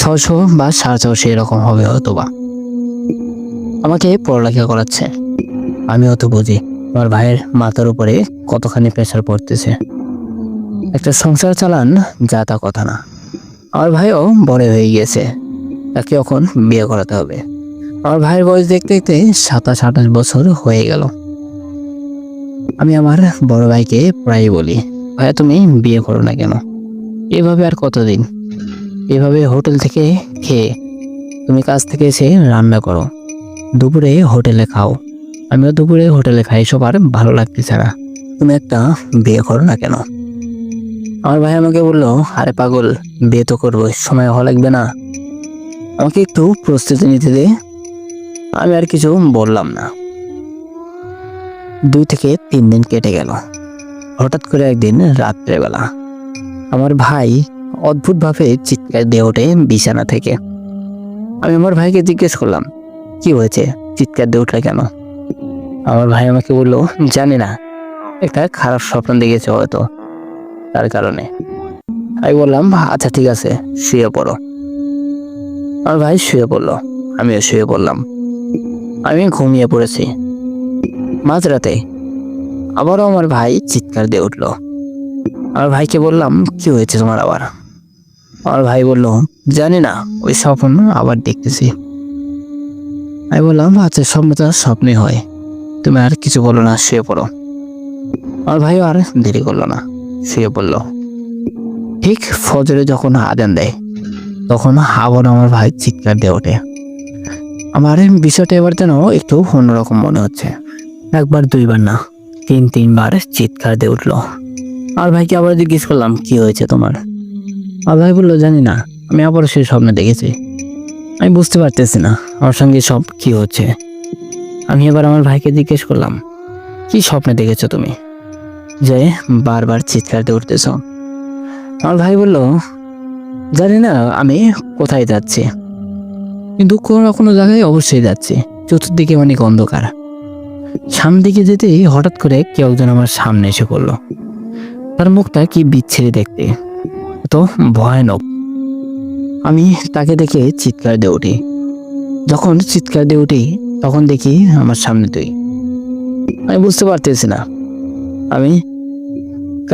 600 বা 650 এরকম হবে হয়তো বা। আমাকে পড়ালেখা করাচ্ছে। আমি অত বুঝি আমার ভাইয়ের মাথার উপরে কতখানি প্রেশার পড়তেছে। একটা সংসার চালান যা তা কথা না। আমার ভাইও বড় হয়ে গিয়েছে, তাকে এখন বিয়ে করাতে হবে। আমার ভাইয়ের বয়স দেখতে দেখতে 27-28 বছর হয়ে গেল। আমি আমার বড় ভাইকে প্রায় বলি, ভাইয়া তুমি বিয়ে করো না কেন? এভাবে আর কতদিন? এভাবে হোটেল থেকে খেয়ে তুমি কাজ থেকে এসে রান্না করো, দুপুরে হোটেলে খাও, আমিও দুপুরে হোটেলে খাই, সব আর ভালো লাগতেছে না, তুমি একটা বিয়ে করো না কেন? আমার ভাই আমাকে বললো, আরে পাগল, বিয়ে তো করবো, সময় হওয়া লাগবে না? আমাকে একটু প্রস্তুতি নিতে দে। আমি আর কিছু বললাম না। 2 থেকে 3 দিন কেটে গেল। হঠাৎ করে একদিন রাত্রেবেলা আমার ভাই অদ্ভুতভাবে চিৎকার দিয়ে ওঠে বিছানা থেকে। আমি আমার ভাইকে জিজ্ঞেস করলাম, কি হয়েছে, চিৎকার দিয়ে উঠলে কেন? আমার ভাই আমাকে বললো, জানি না, একটা খারাপ স্বপ্ন দেখেছে হয়তো, তার কারণে। আমি বললাম, আচ্ছা ঠিক আছে, শুয়ে পড়ো। আমার ভাই শুয়ে পড়লো, আমিও শুয়ে পড়লাম। আমি ঘুমিয়ে পড়েছি। মাঝরাতে আবারও আমার ভাই চিৎকার দিয়ে উঠলো। আমার ভাইকে বললাম, কি হয়েছে তোমার আবার? আমার ভাই বলল, জানি না, ওই স্বপ্ন আবার দেখতেছি। আমি বললাম, আচ্ছা স্বপ্নটা স্বপ্নই হয়, তুমি আর কিছু বলো না, শুয়ে পড়ো। আমার ভাইও আর দেরি করলো না, শুয়ে পড়লো। ঠিক ফজরে যখন আজান দেয় তখন আবার আমার ভাই চিৎকার দিয়ে ওঠে। আমার বিষয়টা এবার যেন একটু অন্যরকম মনে হচ্ছে। 1বার 2বার না, 3বার চিৎকার দিয়ে উঠলো। আমার ভাইকে আবার জিজ্ঞেস করলাম, কি হয়েছে তোমার? আমার ভাই বললো, জানি না, আমি আবার সেই স্বপ্ন দেখেছি, আমি বুঝতে পারতেছি না আমার সঙ্গে সব কি হচ্ছে। আমি এবার আমার ভাইকে জিজ্ঞেস করলাম, কি স্বপ্নে দেখেছো তুমি যে বারবার চিৎকার দিয়ে উঠতেছ? আমার ভাই বলল, জানি না আমি কোথায় যাচ্ছি, কিন্তু কোনো না কোনো জায়গায় অবশ্যই যাচ্ছি। চতুর্দিকে অনেক অন্ধকার। সামনের দিকে যেতেই হঠাৎ করে কেউ একজন আমার সামনে এসে পড়লো। তার মুখটা কি বিচ্ছিরি দেখতে, তো ভয়ানক। আমি তাকে দেখে চিৎকার দিয়ে উঠি। যখন চিৎকার দিয়ে উঠি তখন দেখি আমার সামনে তুই। আমি বুঝতে পারতেছি না, আমি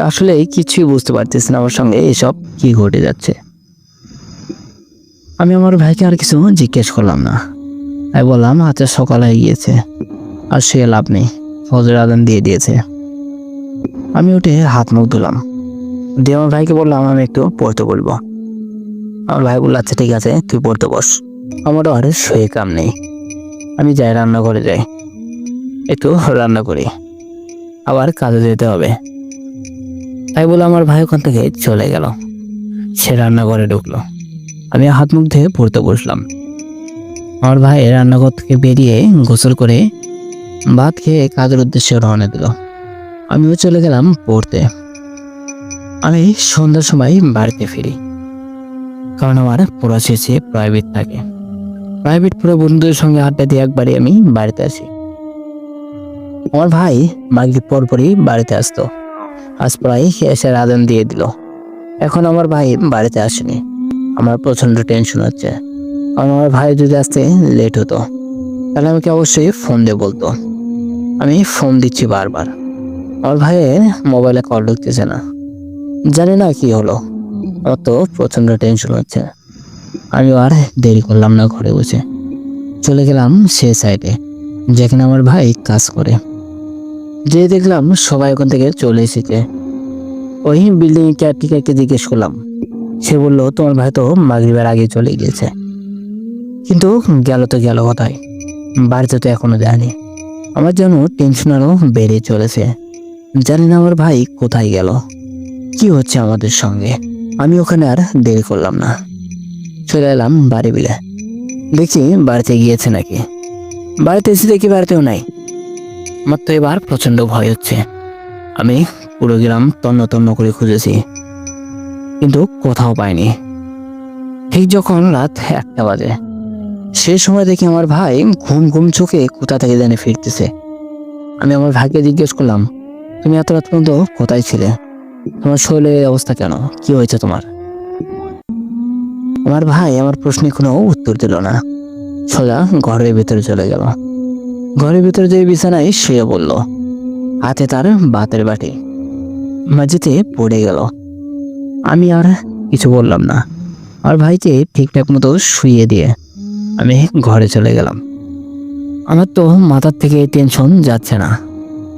আসলে কিছুই বুঝতে পারতেছি না আমার সঙ্গে এসব কি ঘটে যাচ্ছে। আমি আমার ভাইকে আর কিছু জিজ্ঞেস করলাম না। আমি বললাম, আচ্ছা সকাল হয়ে গিয়েছে, আর শুয়ে লাভ নেই, ফজর আজান দিয়ে দিয়েছে। আমি উঠে হাত মুখ ধুলাম, দিয়ে আমার ভাইকে বললাম, আমি একটু পড়তে বলবো। আমার ভাই বললো, আচ্ছা ঠিক আছে, তুই পড়তে বস। আমারও আর শুয়ে কাম নেই। আমি যাই রান্নাঘরে যাই, একটু রান্না করি, আবার কাজে যেতে হবে। তাই বলে আমার ভাই ওখান থেকে চলে গেল। সে রান্নাঘরে ঢুকলো, আমি হাত মুখ ধুয়ে পড়তে বসলাম। আমার ভাই রান্নাঘর থেকে বেরিয়ে গোসল করে ভাত খেয়ে কাজের উদ্দেশ্যে রওনা দিল। আমিও চলে গেলাম পড়তে। আমি সন্ধ্যার সময় বাড়িতে ফিরি, কারণ আমার পড়া শেষে প্রাইভেট থাকে। প্রাইভেট পড়ে বন্ধুদের সঙ্গে আড্ডা দিয়ে একবারই আমি বাড়িতে আসি। আমার ভাই মাগরিব পরপরই বাড়িতে আসতো। আজ প্রায় এসে আজান দিয়ে দিল। এখন আমার ভাই বাড়িতে আসেনি। আমার প্রচন্ড টেনশন হচ্ছে। কারণ আমার ভাই যদি আসতে লেট হতো তাহলে আমাকে অবশ্যই ফোন দিয়ে বলতো। আমি ফোন দিচ্ছি বারবার, আমার ভাইয়ের মোবাইলে কল ঢুকতেছে না। জানি না কি হলো, আমার তো প্রচন্ড টেনশন হচ্ছে। আমি আর দেরি করলাম না, ঘরে বসে চলে গেলাম সে সাইডে যেখানে আমার ভাই কাজ করে। যে দেখলাম সবাই ওখান থেকে চলে এসেছে। ওই বিল্ডিং কেয়ারটেকারকে জিজ্ঞেস করলাম। সে বলল তোমার ভাই তো মাগরিবের আগে চলে গিয়েছে। কিন্তু গেল তো গেল কোথায়, বাড়িতে তো এখনো যায়নি। আমার যেন টেনশন আরো বেড়ে চলেছে। জানি না আমার ভাই কোথায় গেল, কি হচ্ছে আমাদের সঙ্গে। আমি ওখানে আর দেরি করলাম না, চলে এলাম বাড়ি বিলে। দেখি বাড়িতে গিয়েছে নাকি। বাড়িতে এসে দেখি বাড়িতেও নাই। আমার তো এবার প্রচন্ড ভয় হচ্ছে। আমি পুরো গ্রাম তন্ন তন্ন করে খুঁজেছি, কিন্তু কোথাও পাইনি। ঠিক যখন রাত 1টা বাজে, সে সময় দেখি আমার ভাই ঘুম ঘুম চোখে কোথা থেকে জানি ফিরতেছে। আমি আমার ভাইকে জিজ্ঞেস করলাম, তুমি এত রাত পর্যন্ত কোথায় ছিলে? তোমার শরীরের অবস্থা কেন, কি হয়েছে তোমার? আমার ভাই আমার প্রশ্নে কোনো উত্তর দিল না। সোজা ঘরের ভিতরে চলে গেল। ঘরের ভিতরে যে বিছানায় শুয়ে বলল, হাতে তার ভাতের বাটি মাঝিতে পড়ে গেল। আমি আর কিছু বললাম না। আর ভাইকে ঠিকঠাক মতো শুইয়ে দিয়ে আমি ঘরে চলে গেলাম। আমার তো মাথার থেকে টেনশন যাচ্ছে না।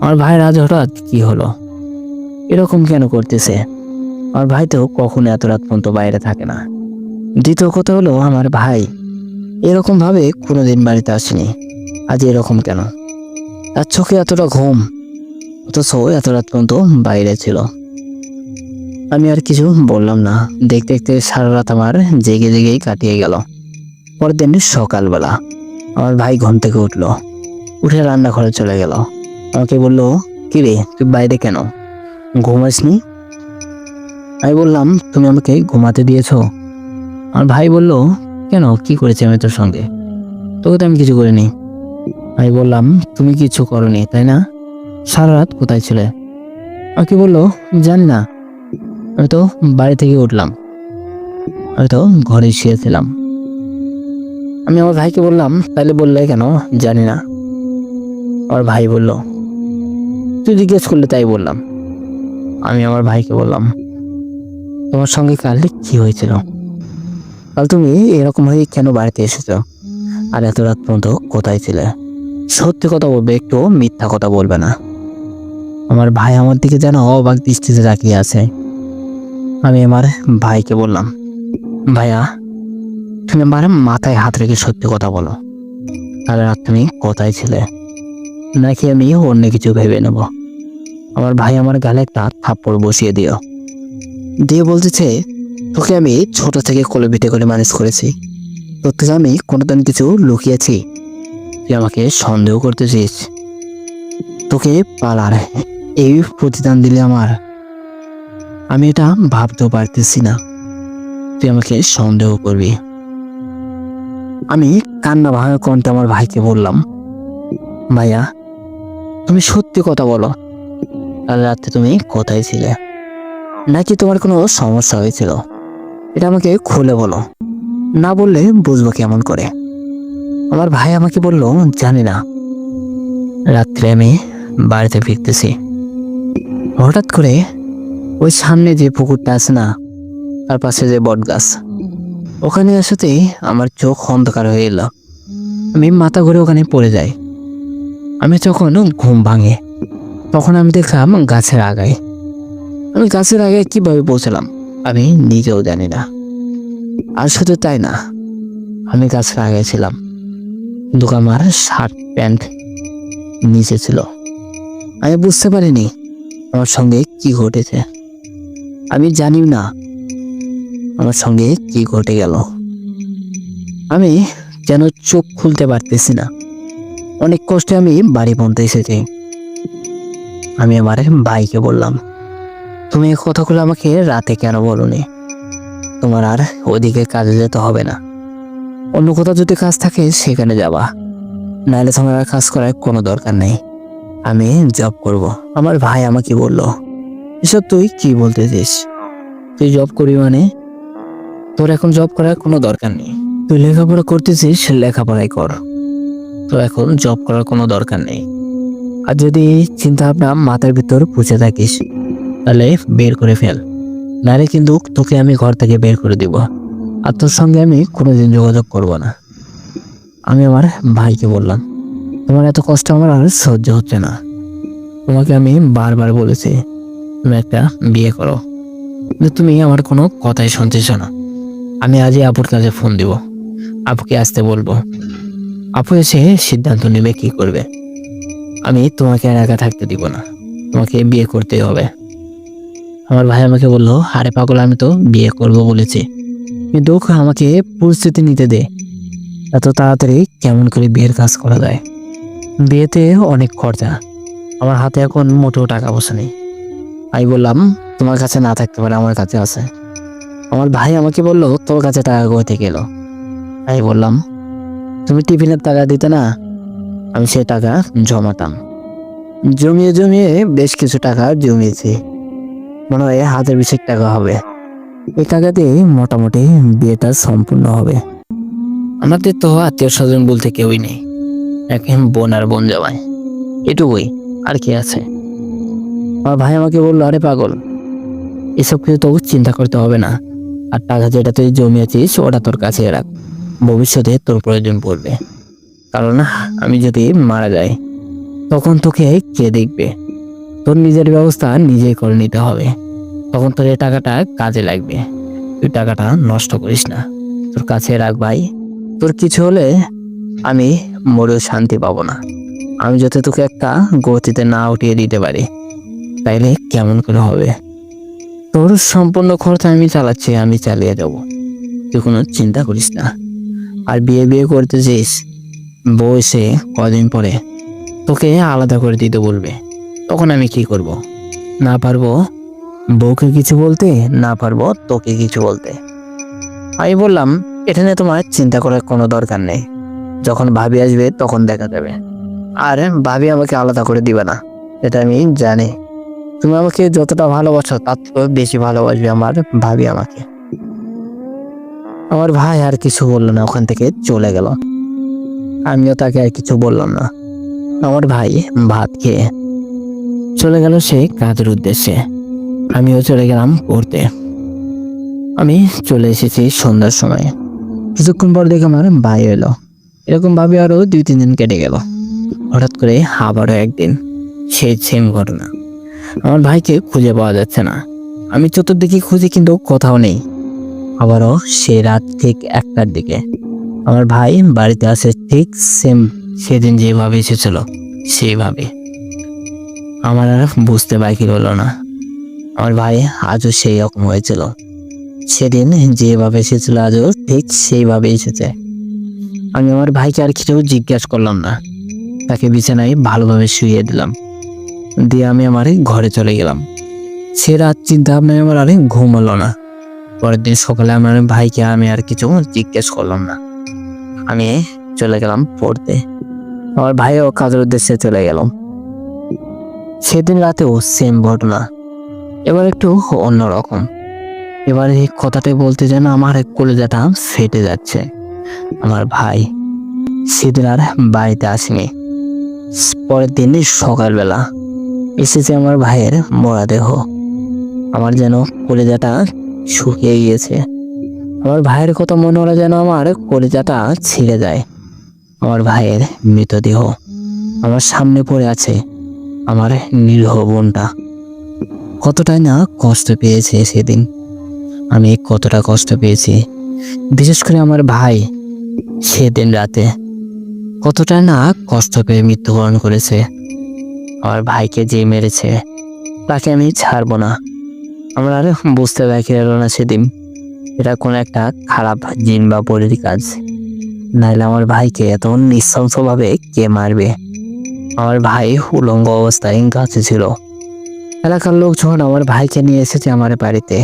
আমার ভাইয়ের আজ হঠাৎ কি হলো, এরকম কেন করতেছে? আমার ভাই তো কখনো এত রাত পর্যন্ত বাইরে থাকে না। দ্বিতীয় কথা হলো, আমার ভাই এরকম ভাবে কোনোদিন বাড়িতে আসেনি, আজ এরকম কেন? তার চোখে এতটা ঘুম, অথচ এত রাত পর্যন্ত বাইরে ছিল। আমি আর কিছু বললাম না। দেখতে দেখতে সারা রাত আমার জেগে জেগেই কাটিয়ে গেল। পরের দিন সকালবেলা আমার ভাই ঘুম থেকে উঠলো, উঠে রান্নাঘরে চলে গেল। আমাকে বলল, কি রে তুই বাইরে কেন, ঘুমাসনি? আমি বললাম, তুমি আমাকে ঘুমাতে দিয়েছো? আমার ভাই বলল, কেন, কি করেছি আমি তোর সঙ্গে? তোকে তো আমি কিছু করিনি। আমি বললাম, তুমি কিছু করনি তাই না? সারা রাত কোথায় ছিলে? আমাকে বললো, জানি না, আমি তো বাড়ি থেকে উঠলাম, আমি তো ঘরে শুয়েছিলাম। আমি আমার ভাইকে বললাম, তাহলে বললে কেন জানি না? আমার ভাই বলল, তুই জিজ্ঞেস করলে তাই বললাম। আমি আমার ভাইকে বললাম, তোমার সঙ্গে কাল কি হয়েছিল? কাল তুমি এরকম হয়ে কেন বাড়িতে এসেছো? আর এত রাত পর্যন্ত কোথায় ছিলে? সত্যি কথা বলবে, একটু মিথ্যা কথা বলবে না। আমার ভাই আমার দিকে যেন অবাক দৃষ্টিতে তাকিয়ে আছে। আমি আমার ভাইকে বললাম, ভাইয়া তুমি আমার মাথায় হাত রেখে সত্যি কথা বলো, কাল রাত তুমি কোথায় ছিলে, নাকি আমি অন্য কিছু ভেবে নেব? আমার ভাই আমার গালে একটা থাপ্পড় বসিয়ে দিয়ে বলতেছে, তোকে আমি ছোট থেকে কোলে পিঠে করে মানুষ করেছি, তোর থেকে আমি কোনোদিন কিছু লুকিয়েছি? তুই আমাকে সন্দেহ করতেছিস? তোকে পালার এই প্রতিদান দিলে আমার, আমি এটা ভাবতেও পারতেছি না তুই আমাকে সন্দেহ করবি। আমি কান্না ভাঙা কণ্ঠে আমার ভাইকে বললাম, ভাইয়া তুমি সত্যি কথা বলো, কাল রাতে তুমি কোথায় ছিলে, নাকি তোমার কোনো সমস্যা হয়েছিল? এটা আমাকে খুলে বলো, না বললে বুঝবো কেমন করে? আমার ভাই আমাকে বলল, জানি না। রাত্রে আমি বাড়িতে ফিরতেছি, হঠাৎ করে ওই সামনে যে পুকুরটা আছে না, তার পাশে যে বট গাছ, ওখানে আসাতেই আমার চোখ অন্ধকার হয়ে এলো। আমি মাথা ঘুরে ওখানে পড়ে যাই। আমি যখন ঘুম ভাঙে তখন আমি দেখলাম গাছের আগায়। আমি গাছের আগায় কিভাবে পৌঁছলাম আমি নিজেও জানি না। আর শুধু তাই না, আমি গাছের আগায় ছিলাম, কিন্তু আমার শার্ট প্যান্ট নিচে ছিল। আমি বুঝতে পারিনি আমার সঙ্গে কি ঘটেছে। আমি জানি না আমার সঙ্গে কি ঘটে গেল। আমি যেন চোখ খুলতে পারতেছি না। অনেক কষ্টে আমি বাড়ি পৌঁছে এসেছি। আমি আমার ভাইকে বললাম, তুমি এই কথাগুলো আমাকে রাতে কেন বলোনি? তোমার আর ওদিকে কাজে যেতে হবে না, অন্য কোথাও যদি কাজ থাকে সেখানে যাবা, নাহলে তোমার আর কাজ করার কোনো দরকার নেই। আমি জব করব। আমার ভাই আমাকে বলল, এসব তুই কি বলতেছিস? তুই জব করবি মানে? তোর এখন জব করার কোনো দরকার নেই। তুই লেখাপড়া করতেছিস, লেখাপড়াই কর। তো এখন জব করার কোনো দরকার নেই। আর যদি চিন্তা ভাবনা মাথার ভিতর পুষে থাকিস তাহলে বের করে ফেল, নাহলে কিন্তু তোকে আমি ঘর থেকে বের করে দিব। আর তোর সঙ্গে আমি কোনোদিন যোগাযোগ করব না। আমি আমার ভাইকে বললাম, তোমার এত কষ্ট আমার আর সহ্য হচ্ছে না। তোমাকে আমি বারবার বলেছি তুমি একটা বিয়ে করো, কিন্তু তুমি আমার কোনো কথাই শুনতেছ না। আমি আজই আপুর কাছে ফোন দিব, আপুকে আসতে বলবো। আপু এসে সিদ্ধান্ত নেবে কি করবে। আমি তোমাকে আর একা থাকতে দিব না, তোমাকে বিয়ে করতেই হবে। আমার ভাই আমাকে বললো, আরে পাগল, আমি তো বিয়ে করব বলেছি, কিন্তু আমাকে পরিস্থিতি নিতে দে। এত তাড়াতাড়ি কেমন করে বিয়ের কাজ করা যায়? বিয়েতে অনেক খরচা, আমার হাতে এখন মোটেও টাকা পয়সা নেই। আমি বললাম, তোমার কাছে না থাকতে পারে, আমার কাছে আছে। আমার ভাই আমাকে বললো, তোর কাছে টাকা কোথা থেকে এলো? আমি বললাম, তুমি টিফিনের টাকা দিতে না, আমি সেই টাকা জমাতাম। জমিয়ে জমিয়ে বেশ কিছু টাকা জমিয়েছি, মনে হয় হাতের বিশেক টাকা হবে। এই টাকা দিয়ে মোটামুটি বিয়েটা সম্পূর্ণ হবে। আমাদের তো আত্মীয় স্বজন বলতে কেউই নেই, এক বোন আর বোন জামাই, এটুকুই, আর কি আছে। আমার ভাই আমাকে বললো, আরে পাগল, এসব কিছু তো চিন্তা করতে হবে না। আর টাকা যেটা তুই জমিয়েছিস ওটা তোর কাছে রাখ, ভবিষ্যতে তোর প্রয়োজন পড়বে। কারণ আমি যদি মারা যাই তখন তোকে কে দেখবে? তোর নিজের ব্যবস্থা নিজেই করে নিতে হবে। তখন তোর এই টাকাটা কাজে লাগবে। তুই টাকাটা নষ্ট করিস না, তোর কাছে রাখ ভাই। তোর কিছু হলে আমি মরেও শান্তি পাবো না। আমি যাতে তোকে একটা গতিতে না উঠিয়ে দিতে পারি, তাইলে কেমন করে হবে? তোর সম্পূর্ণ খরচ আমি চালাচ্ছি, আমি চালিয়ে যাব, তুই কোনো চিন্তা করিস না। আর বিয়ে বিয়ে করতে চাইস, বউ এসে কদিন পরে তোকে আলাদা করে দিতে বলবে, তখন আমি কি করব? না পারবো বউকে কিছু বলতে, না পারবো তোকে কিছু বলতে। আমি বললাম, এটা নিয়ে তোমার চিন্তা করার কোনো দরকার নেই, যখন ভাবি আসবে তখন দেখা যাবে। আর ভাবি আমাকে আলাদা করে দিবে না, এটা আমি জানি। তুমি আমাকে যতটা ভালোবাসো তার থেকেও বেশি ভালোবাসবে আমার ভাবি আমাকে। আমার ভাই আর কিছু বললো না, ওখান থেকে চলে গেল। আমিও তাকে আর কিছু বললাম না। আমার ভাই ভাত খেয়ে চলে গেল সে কাজের উদ্দেশ্যে, আমিও চলে গেলাম পড়তে। আমি চলে এসেছি সন্ধ্যার সময়। কিছুক্ষণ পর দেখে আমার ভাই এলো। এরকম ভাবে আরো 2-3 দিন কেটে গেল। হঠাৎ করে আবারও একদিন সেই সেম ঘটনা। আমার ভাইকে খুঁজে পাওয়া যাচ্ছে না। আমি চতুর্দিকে খুঁজি কিন্তু কোথাও নেই। আবারও সে রাত ঠিক 1টার দিকে আমার ভাই বাড়িতে আসে, ঠিক সেম সেদিন যেভাবে এসেছিল সেইভাবে। আমার আর বুঝতে বাকি রইল না, আমার ভাই আজও সেই রকম হয়েছিল। সেদিন যেভাবে এসেছিল আজও ঠিক সেইভাবে এসেছে। আমি আমার ভাইকে আর কিছু জিজ্ঞেস করলাম না, তাকে বিছানায় ভালোভাবে শুইয়ে দিলাম, দিয়ে আমি আমার ঘরে চলে গেলাম। সে রাত চিন্তা ভাবনায় আমার আর ঘুম হলো না। পরের দিন সকালে আমার ভাইকে আমি আর কিছু জিজ্ঞেস করলাম না, আমি চলে গেলাম পড়তে। আমার ভাইও কাজের উদ্দেশ্যে চলে গেল। সেদিন রাতেও সেম ঘটনা, এবার একটু অন্যরকম। এবার এই কথাটা বলতে যেন আমার কলিজাটা ফেটে যাচ্ছে। আমার ভাই সেদিন আর বাড়িতে আসেনি। পরের দিন সকালবেলা এসেছে আমার ভাইয়ের মরা দেহ। আমার যেন কলিজাটা শুকিয়ে গিয়েছে। আমার ভাইয়ের কথা মনে হলে যেন আমার কলিজাটা ছিঁড়ে যায়। আমার ভাইয়ের মৃতদেহ আমার সামনে পড়ে আছে, আমার নিরীহ বোনটা। কতটাই না কষ্ট পেয়েছে সেদিন, আমি কতটা কষ্ট পেয়েছি। বিশেষ করে আমার ভাই সেদিন রাতে কতটা না কষ্ট পেয়ে মৃত্যুবরণ করেছে। আমার ভাইকে যে মেরেছে তাকে আমি ছাড়বো না। আমার আর বুঝতে বাকি রইল না সেদিন এটা কোন একটা খারাপ জিন বা পরীর কাজ, নাইলে আমার ভাইকে এত নৃশংসভাবে কে মারবে? আমার ভাই উলঙ্গ অবস্থায় গাছে ছিল। এলাকার লোক যখন আমার ভাইকে নিয়ে এসেছে আমার বাড়িতে,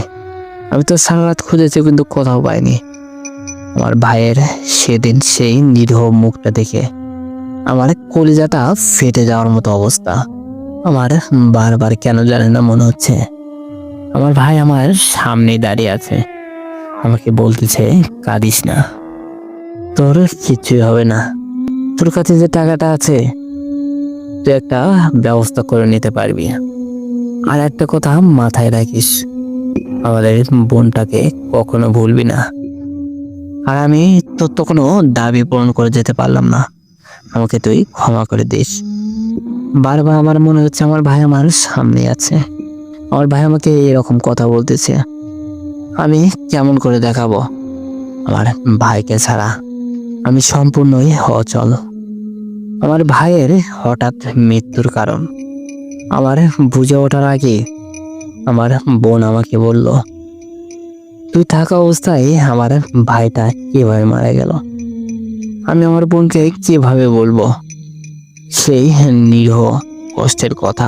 আমি তো সারা রাত খুঁজেছি কিন্তু কোথাও পাইনি। আমার ভাইয়ের সেদিন সেই নিরীহ মুখটা দেখে আমার কলিজাটা ফেটে যাওয়ার মতো অবস্থা। আমার বারবার কেন জানি না মনে হচ্ছে আমার ভাই আমার সামনেই দাঁড়িয়ে আছে, আমাকে বলতেছে কাঁদিস না, তোর কিছুই হবে না, তোর কাছে যে টাকাটা আছে তুই একটা ব্যবস্থা করে নিতে পারবি। আর একটা কথা মাথায় রাখিস, আমাদের বোনটাকে কখনো ভুলবি না। আর আমি তোর তো কোনো দাবি পূরণ করে যেতে পারলাম না, আমাকে তুই ক্ষমা করে দিস। বারবার আমার মনে হচ্ছে আমার ভাই আমার সামনে আছে, আমার ভাই আমাকে এরকম কথা বলতেছে, আমি কেমন করে দেখাবো আমার ভাইকে ছাড়া আমি সম্পূর্ণই অচল। আমার ভাইয়ের হঠাৎ মৃত্যুর কারণ আমার বুঝে ওঠার আগে আমার বোন আমাকে বলল, তুই থাকা অবস্থায় আমার ভাইটা কিভাবে মারা গেল। আমি আমার বোনকে কিভাবে বলবো সেই নিরীহ কষ্টের কথা।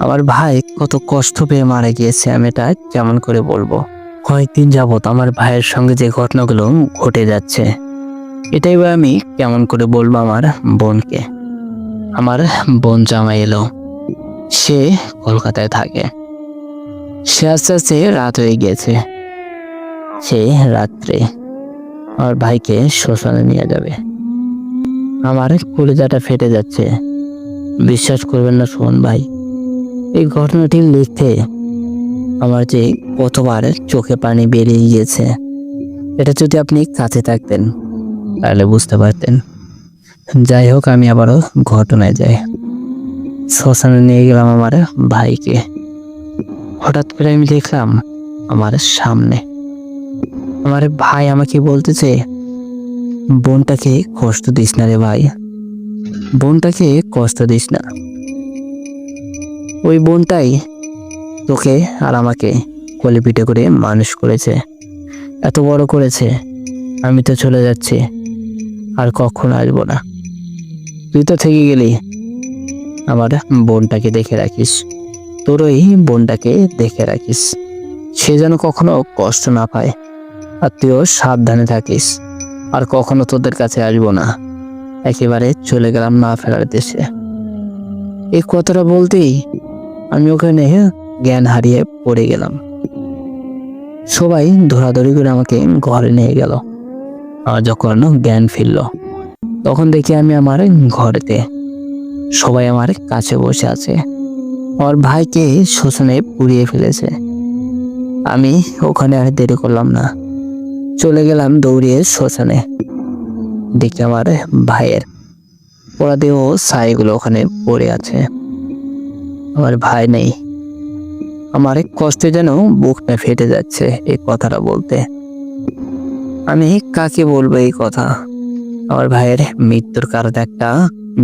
আমার ভাই কত কষ্ট পেয়ে মারা গিয়েছে আমি এটা কেমন করে বলবো। কয়েকদিন যাবত আমার ভাইয়ের সঙ্গে যে ঘটনাগুলো ঘটে যাচ্ছে এটাই বা আমি কেমন করে বলবো আমার বোনকে। আমার বোন জামাই এলো, সে কলকাতায় থাকে, সে আস্তে আস্তে রাত হয়ে গিয়েছে, সে রাত্রে আমার ভাইকে শ্মশানে নিয়ে যাবে। আমার কলিজাটা ফেটে যাচ্ছে, বিশ্বাস করবেন না সুমন ভাই, এই ঘটনাটি লিখতে আমার যে কতবার চোখে পানি বেরিয়ে গিয়েছে, এটা যদি আপনি কাছে থাকতেন তাহলে বুঝতে পারতেন। যাই হোক, আমি আবারও ঘটনায় যাই। শ্মশানে নিয়ে গেলাম আমার ভাইকে। হঠাৎ করে আমি দেখলাম আমার সামনে আমার ভাই আমাকে বলতেছে, বোনটাকে কষ্ট দিস না রে ভাই, বোনটাকে কষ্ট দিস না। ওই বোনটাই তোকে আর আমাকে কোলে পিঠে করে মানুষ করেছে, এত বড় করেছে। আমি তো চলে যাচ্ছি, আর কখনো আসবো না। তুই তো থেকে গেলি, আমার বোনটাকে দেখে রাখিস, তোর ওই বোনটাকে দেখে রাখিস, সে যেন কখনো কষ্ট না পায়। আর তুইও সাবধানে থাকিস, আর কখনো তোদের কাছে আসবো না। একেবারে চলে গেলাম না ফেরার দেশে। এই কথাটা বলতেই আমি ওখানে জ্ঞান হারিয়ে পড়ে গেলাম। সবাই ধরাধরি করে আমাকে ঘরে নিয়ে গেল। আর যখন জ্ঞান ফিরল তখন দেখি আমি আমার ঘরেতে, সবাই আমার কাছে বসে আছে, আমার ভাইকে শ্মশানে পুড়িয়ে ফেলেছে। আমি ওখানে আর দেরি করলাম না, চলে গেলাম দৌড়িয়ে শ্মশানে। দেখি আমার ভাইয়ের পোড়া দেহ ছাইগুলো ওখানে পড়ে আছে, আমার ভাই নেই। আমার কষ্টে যেন বুকটা ফেটে যাচ্ছে এই কথাটা বলতে। আমি কাকে বলবো এই কথা? আমার ভাইয়ের মৃত্যুর কারণ একটা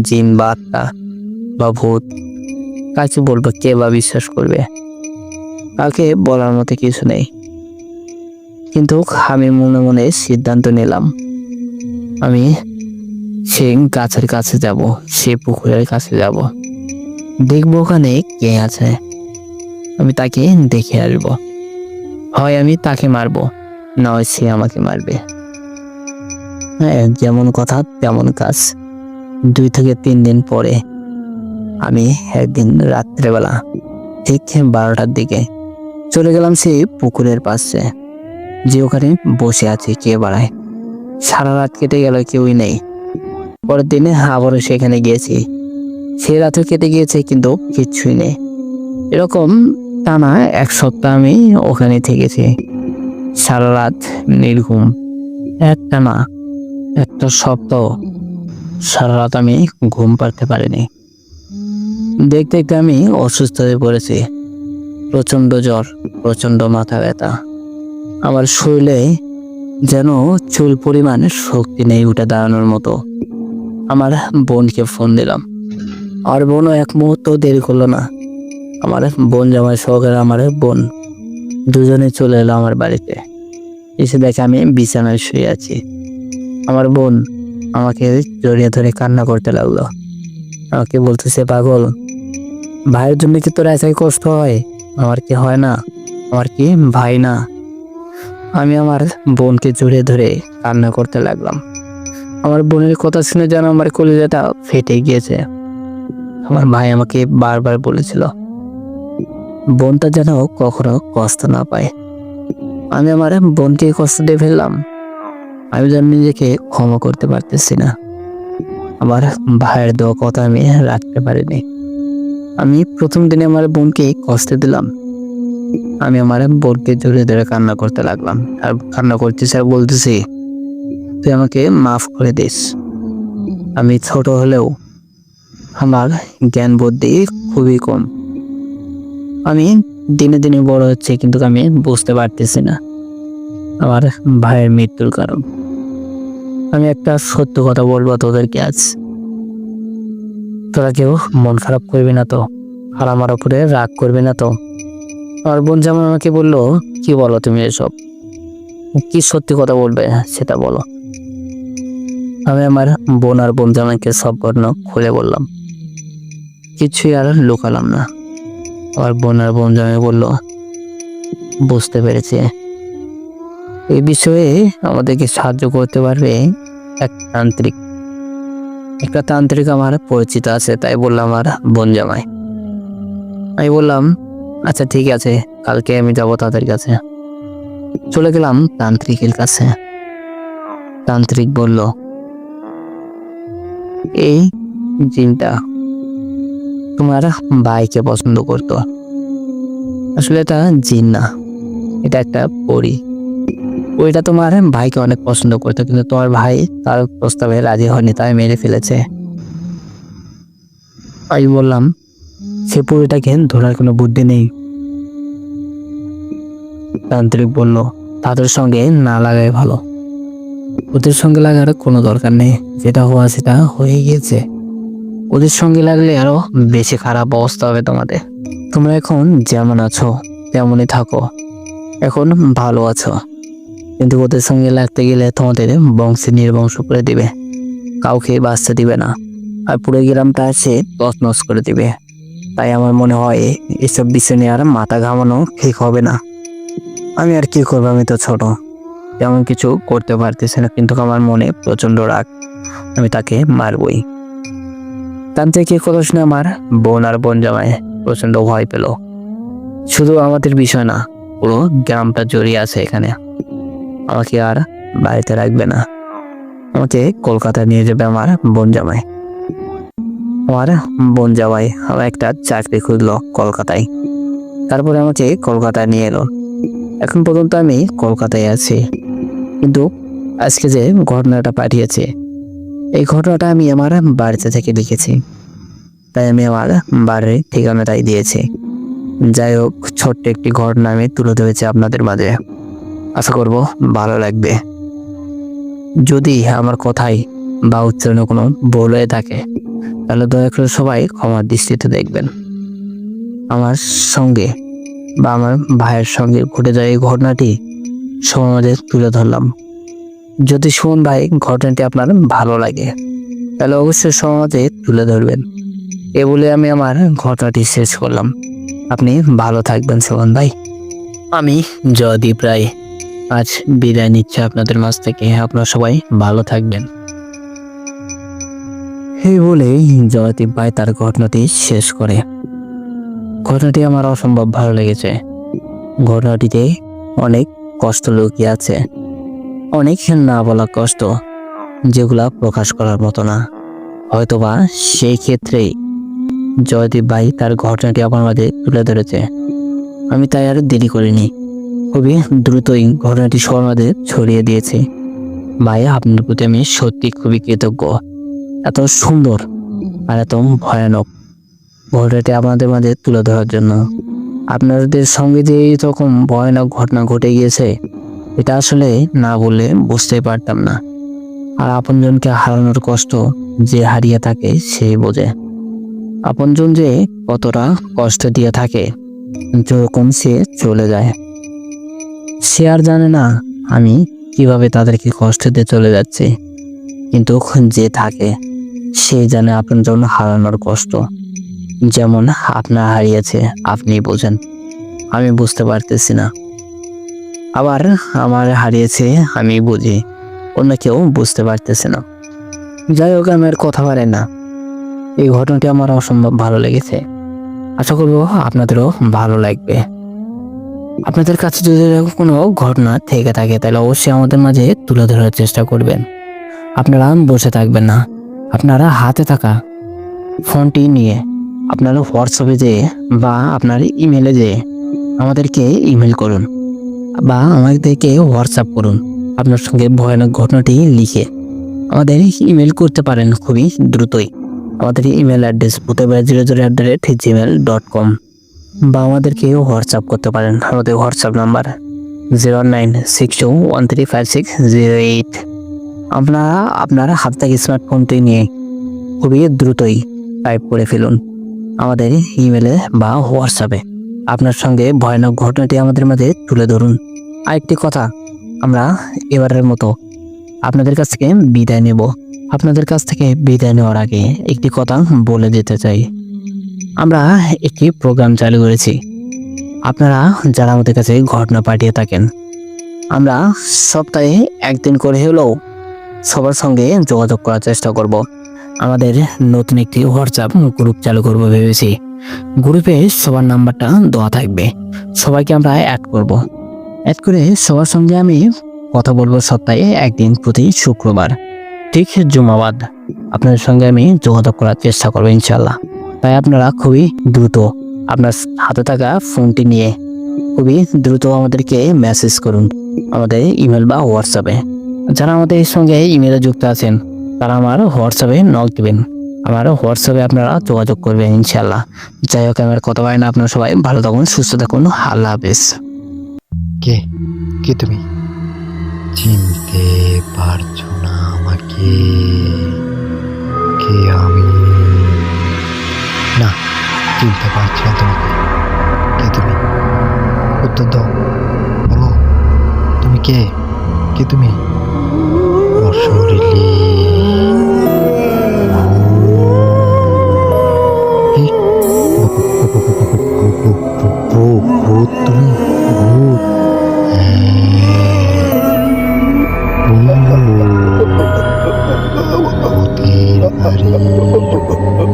জিন বা আত্মা বা ভূত, কাকে বলবো? কে বা বিশ্বাস করবে? কাকে বলার মতো কিছু নেই। কিন্তু আমি মনে মনে সিদ্ধান্ত নিলাম, আমি সে গাছের কাছে যাব, সে পুকুরের কাছে যাব, দেখবো ওখানে কে আছে, আমি তাকে দেখে আসবো। হয় আমি তাকে মারবো, নয় সে আমাকে মারবে। হ্যাঁ, যেমন কথা তেমন কাজ। 2 থেকে 3 দিন পরে আমি একদিন রাত্রেবেলা ঠিক 12টার দিকে চলে গেলাম সেই পুকুরের পাশে, যে ওখানে বসে আছে কে বাড়ায়। সারা রাত কেটে গেল, কেউই নেই। পরের দিনে আবারও সেখানে গিয়েছি, সে রাতও কেটে গিয়েছে কিন্তু কিচ্ছুই নেই। এরকম টানা 1 সপ্তাহ আমি ওখানে থেকেছি, সারা রাত নির্ঘুম, একটানা 1 সপ্তাহ সারা রাত আমি ঘুম পাড়তে পারিনি। দেখতে দেখতে আমি অসুস্থ হয়ে পড়েছি, প্রচন্ড জ্বর, প্রচন্ড মাথা ব্যথা, আমার শরীরে যেন চুল পরিমাণ শক্তি নেই উঠে দাঁড়ানোর মতো। আমার বোনকে ফোন দিলাম, আর বোনও 1 মুহূর্ত দেরি করলো না। আমার বোন জামাই সহকারে আমার বোন দুজনে চলে এলো আমার বাড়িতে। এসে দেখে আমি বিছানায় শুয়ে আছি। আমার বোন আমাকে জড়িয়ে ধরে কান্না করতে লাগলো, আমাকে বলতেছে, পাগল, ভাইয়ের জন্য কি তোর এতই কষ্ট হয়? আমার কি হয় না? আমার কি ভাই না? আমি আমার বোনকে জড়িয়ে ধরে কান্না করতে লাগলাম। আমার বোনের কথা শুনে যেন আমার কলিজাটা ফেটে গিয়েছে। আমার ভাই আমাকে বারবার বলেছিল বোনটা যেন কখনো কষ্ট না পায়। আমি আমার বোনকে কষ্ট দিয়ে ফেললাম। আমি যেন নিজেকে ক্ষমা করতে পারতেছি না। আমার ভাইয়ের দেওয়া কথা আমি রাখতে পারিনি। আমি প্রথম দিনে আমার বোনকে কষ্ট দিলাম। আমি আমার বোনকে জড়িয়ে ধরে কান্না করতে লাগলাম আর কান্না করতেছি আর বলতেছি তুই আমাকে মাফ করে দিস। আমি ছোট হলেও আমার জ্ঞান বুদ্ধি খুবই কম। আমি দিনে দিনে বড় হচ্ছে কিন্তু আমি বুঝতে পারতেছি না আমার ভাইয়ের মৃত্যুর কারণ। আমি একটা সত্য কথা বলবো তোদেরকে আজ, তোরা কেউ মন খারাপ করবি না তো, আর আমার উপরে রাগ করবি না তো। আর বোন যেমন আমাকে বললো কি বলো তুমি এসব, কি সত্যি কথা বলবে সেটা বলো। আমি আমার বোন আর বোন জামাইকে সব ঘটনা খুলে বললাম, কিছুই আর লুকালাম না। আর বোন আর বোন জামাই বললো বুঝতে পেরেছি, এই বিষয়ে আমাদেরকে সাহায্য করতে পারবে একটা তান্ত্রিক আমার পরিচিত আছে। তাই বললাম আর বোন জামাই। আমি বললাম আচ্ছা ঠিক আছে, কালকে আমি যাবো তাদের কাছে। চলে গেলাম তান্ত্রিকের কাছে। তান্ত্রিক বলল এই জিনটা তোমার ভাইকে পছন্দ করতো। আসলে এটা জিন না, এটা একটা পরী। ওইটা তোমার ভাইকে অনেক পছন্দ করতো, কিন্তু তোমার ভাই তার প্রস্তাবে রাজি হয়নি, তাই মেরে ফেলেছে। আমি বললাম সে পরীটাকে ধরার কোনো বুদ্ধি নেই। তান্ত্রিক বলল তাদের সঙ্গে না লাগাই ভালো, ওদের সঙ্গে লাগার কোনো দরকার নেই, যেটা হওয়া সেটা হয়ে গিয়েছে। ওদের সঙ্গে লাগলে আরো বেশি খারাপ অবস্থা হবে তোমাদের। তোমরা এখন যেমন আছো তেমনই থাকো, এখন ভালো আছো, কিন্তু ওদের সঙ্গে লাগতে গেলে তোমাদের বংশে নির্বংশ করে দিবে, কাউকে বাঁচতে দিবে না, আর পুরো গ্রামটা সে তছনছ করে দিবে। তাই আমার মনে হয় এসব বিষয় নিয়ে আর মাথা ঘামানো ঠিক হবে না। আমি আর কি করবো, আমি তো ছোট, তেমন কিছু করতে পারতেছি না, কিন্তু আমার মনে প্রচন্ড রাগ, আমি তাকে মারবই। তান্ত্রিকের কথা শুনে আমার বোন আর বোন জামাই প্রচন্ড ভয় পেল। শুধু আমাদের বিষয় না, পুরো গ্রামটা জড়িয়ে আছে এখানে। আমাকে আর বাড়িতে রাখবে না, আমাকে কলকাতায় নিয়ে যাবে আমার বোন জামাই। আমার বোন জামাই আমার একটা চাকরি খুঁজলো কলকাতায়, তারপরে আমাকে কলকাতায় নিয়ে এলো। এখন পর্যন্ত আমি কলকাতায় আছি, কিন্তু আজকে যে ঘটনাটা পাঠিয়েছে এই ঘটনাটা আমি আমার বাড়িতে থেকে লিখেছি, তাই আমি আমার বাড়ির ঠিকানাটাই দিয়েছি। যাই হোক, ছোট্ট একটি ঘটনা আমি তুলে ধরেছি আপনাদের মাঝে, আশা করব ভালো লাগবে। যদি আমার কথাই বা উচ্চারণে কোনো ভুল হয়ে থাকে তাহলে দয়া করে সবাই ক্ষমার দৃষ্টিতে দেখবেন। আমার সঙ্গে বা আমার ভাইয়ের সঙ্গে ঘটে যায় এই ঘটনাটি সমাজে তুলে ধরলাম। যদি সুমন ভাই ঘটনাটি আপনার ভালো লাগে তাহলে অবশ্যই সমাজে তুলে ধরবেন। এ বলে আমি আমার ঘটনাটি শেষ করলাম। আপনি ভালো থাকবেন সুমন ভাই। আমি জয়দীপ রায় আজ বিদায় নিচ্ছি আপনাদের মাঝ থেকে। আপনারা সবাই ভালো থাকবেন। এই বলে জয়দীপ ভাই তার ঘটনাটি শেষ করে। ঘটনাটি আমার অসম্ভব ভালো লেগেছে। ঘটনাটিতে অনেক কষ্ট লুকিয়ে আছে, অনেক না বলা কষ্ট, যেগুলা প্রকাশ করার মতো না। হয়তোবা সেই ক্ষেত্রেই জয়দীপ ভাই তার ঘটনাটি আমার মাঝে তুলে ধরেছে। আমি তাই আর দেরি করিনি, খুবই দ্রুতই ঘটনাটি সবার মাঝে ছড়িয়ে দিয়েছি। ভাই আপনার প্রতি আমি সত্যি খুবই কৃতজ্ঞ। এত সুন্দর আর এত ভয়ানক ঘটনাটি আপনাদের মাঝে তুলে ধরার জন্য। আপনাদের সঙ্গে যে এরকম ভয়ানক ঘটনা ঘটে গিয়েছে এটা আসলে না বললে বুঝতেই পারতাম না। আর আপনজনকে হারানোর কষ্ট যে হারিয়ে থাকে সে বোঝে। আপনজন যে কতটা কষ্ট দিয়ে থাকে যখন সে চলে যায়, সে আর জানে না আমি কিভাবে তাদেরকে কষ্ট দিয়ে চলে যাচ্ছি। কিন্তু যে থাকে সে জানে আপনজন হারানোর কষ্ট, যেমন আপনার হারিয়েছে আপনি বোঝেন, আমি বুঝতে পারতেছি না। আবার আমার হারিয়েছে আমি বুঝি, অন্য কেউ বুঝতে পারতেছে না। যাই হোক, আমি আর কথা পারে না। এই ঘটনাটি আমার অসম্ভব ভালো লেগেছে। আশা করবো আপনাদেরও ভালো লাগবে। আপনাদের কাছে যদি এরকম কোনো ঘটনা থেকে থাকে তাহলে অবশ্যই আমাদের মাঝে তুলে ধরার চেষ্টা করবেন। আপনারা বসে থাকবেন না, আপনারা হাতে থাকা ফোনটি নিয়ে আপনারা হোয়াটসঅ্যাপে যেয়ে বা আপনার ইমেলে যেয়ে আমাদেরকে ইমেল করুন বা আমাদেরকে হোয়াটসঅ্যাপ করুন। আপনার সঙ্গে ভয়ানক ঘটনাটি লিখে আমাদের ইমেল করতে পারেন খুবই দ্রুতই। আমাদের ইমেল অ্যাড্রেস bhutebear00@gmail.com বা আমাদেরকে হোয়াটসঅ্যাপ করতে পারেন। আমাদের হোয়াটসঅ্যাপ নাম্বার 0962135608। আপনারা হাত থেকে স্মার্টফোনটি নিয়ে খুবই দ্রুতই টাইপ করে ফেলুন আমাদের ইমেলে বা হোয়াটসঅ্যাপে। আপনার সঙ্গে ভয়ানক ঘটনাটি আমাদের মাঝে তুলে ধরুন। আরেকটি কথা, আমরা এবারের মতো আপনাদের কাছ থেকে বিদায় নেব। আপনাদের কাছ থেকে বিদায় নেওয়ার আগে একটি কথা বলে দিতে চাই। আমরা একটি প্রোগ্রাম চালু করেছি। আপনারা যারা আমাদের কাছে ঘটনা পাঠিয়ে থাকেন, আমরা সপ্তাহে একদিন করে হলেও সবার সঙ্গে যোগাযোগ করার চেষ্টা করব। আমাদের নতুন একটি হোয়াটসঅ্যাপ গ্রুপ চালু করব ভেবেছি। গ্রুপে সবার নাম্বারটা দেওয়া থাকবে, সবাইকে আমরা অ্যাড করব। অ্যাড করে সবার সঙ্গে আমি কথা বলবো সপ্তাহে একদিন প্রতি শুক্রবার, ঠিক জুমাবাদ। আপনাদের সঙ্গে আমি যোগাযোগ করার চেষ্টা করবো ইনশাল্লাহ। তাই আপনারা খুবই দ্রুত আপনার হাতে থাকা ফোনটি নিয়ে খুবই দ্রুত আমাদেরকে মেসেজ করুন আমাদের ইমেল বা হোয়াটসঅ্যাপে। যারা আমাদের সঙ্গে ইমেলে যুক্ত আছেন তারা আমার হোয়াটসঅ্যাপে নক দিবেন, আমার হোয়াটসঅ্যাপে আপনারা যোগাযোগ করবেন ইনশাল্লাহ। যাই হোক, আমার কথা হয় না, আপনারা সবাই ভালো থাকুন, সুস্থ থাকুন, আল্লাহ হাফেজ। কে কে তুমি? চিনতে পারছো না আমাকে? কে আমি? না, চিনতে পারছি না তোমাকে। কে তুমি? উত্তর দাও, বলো তুমি কে? কে তুমি? অশরীরী ভূত তুমি? ভূত? ভূতের বাড়ি, ভূতের বাড়ি।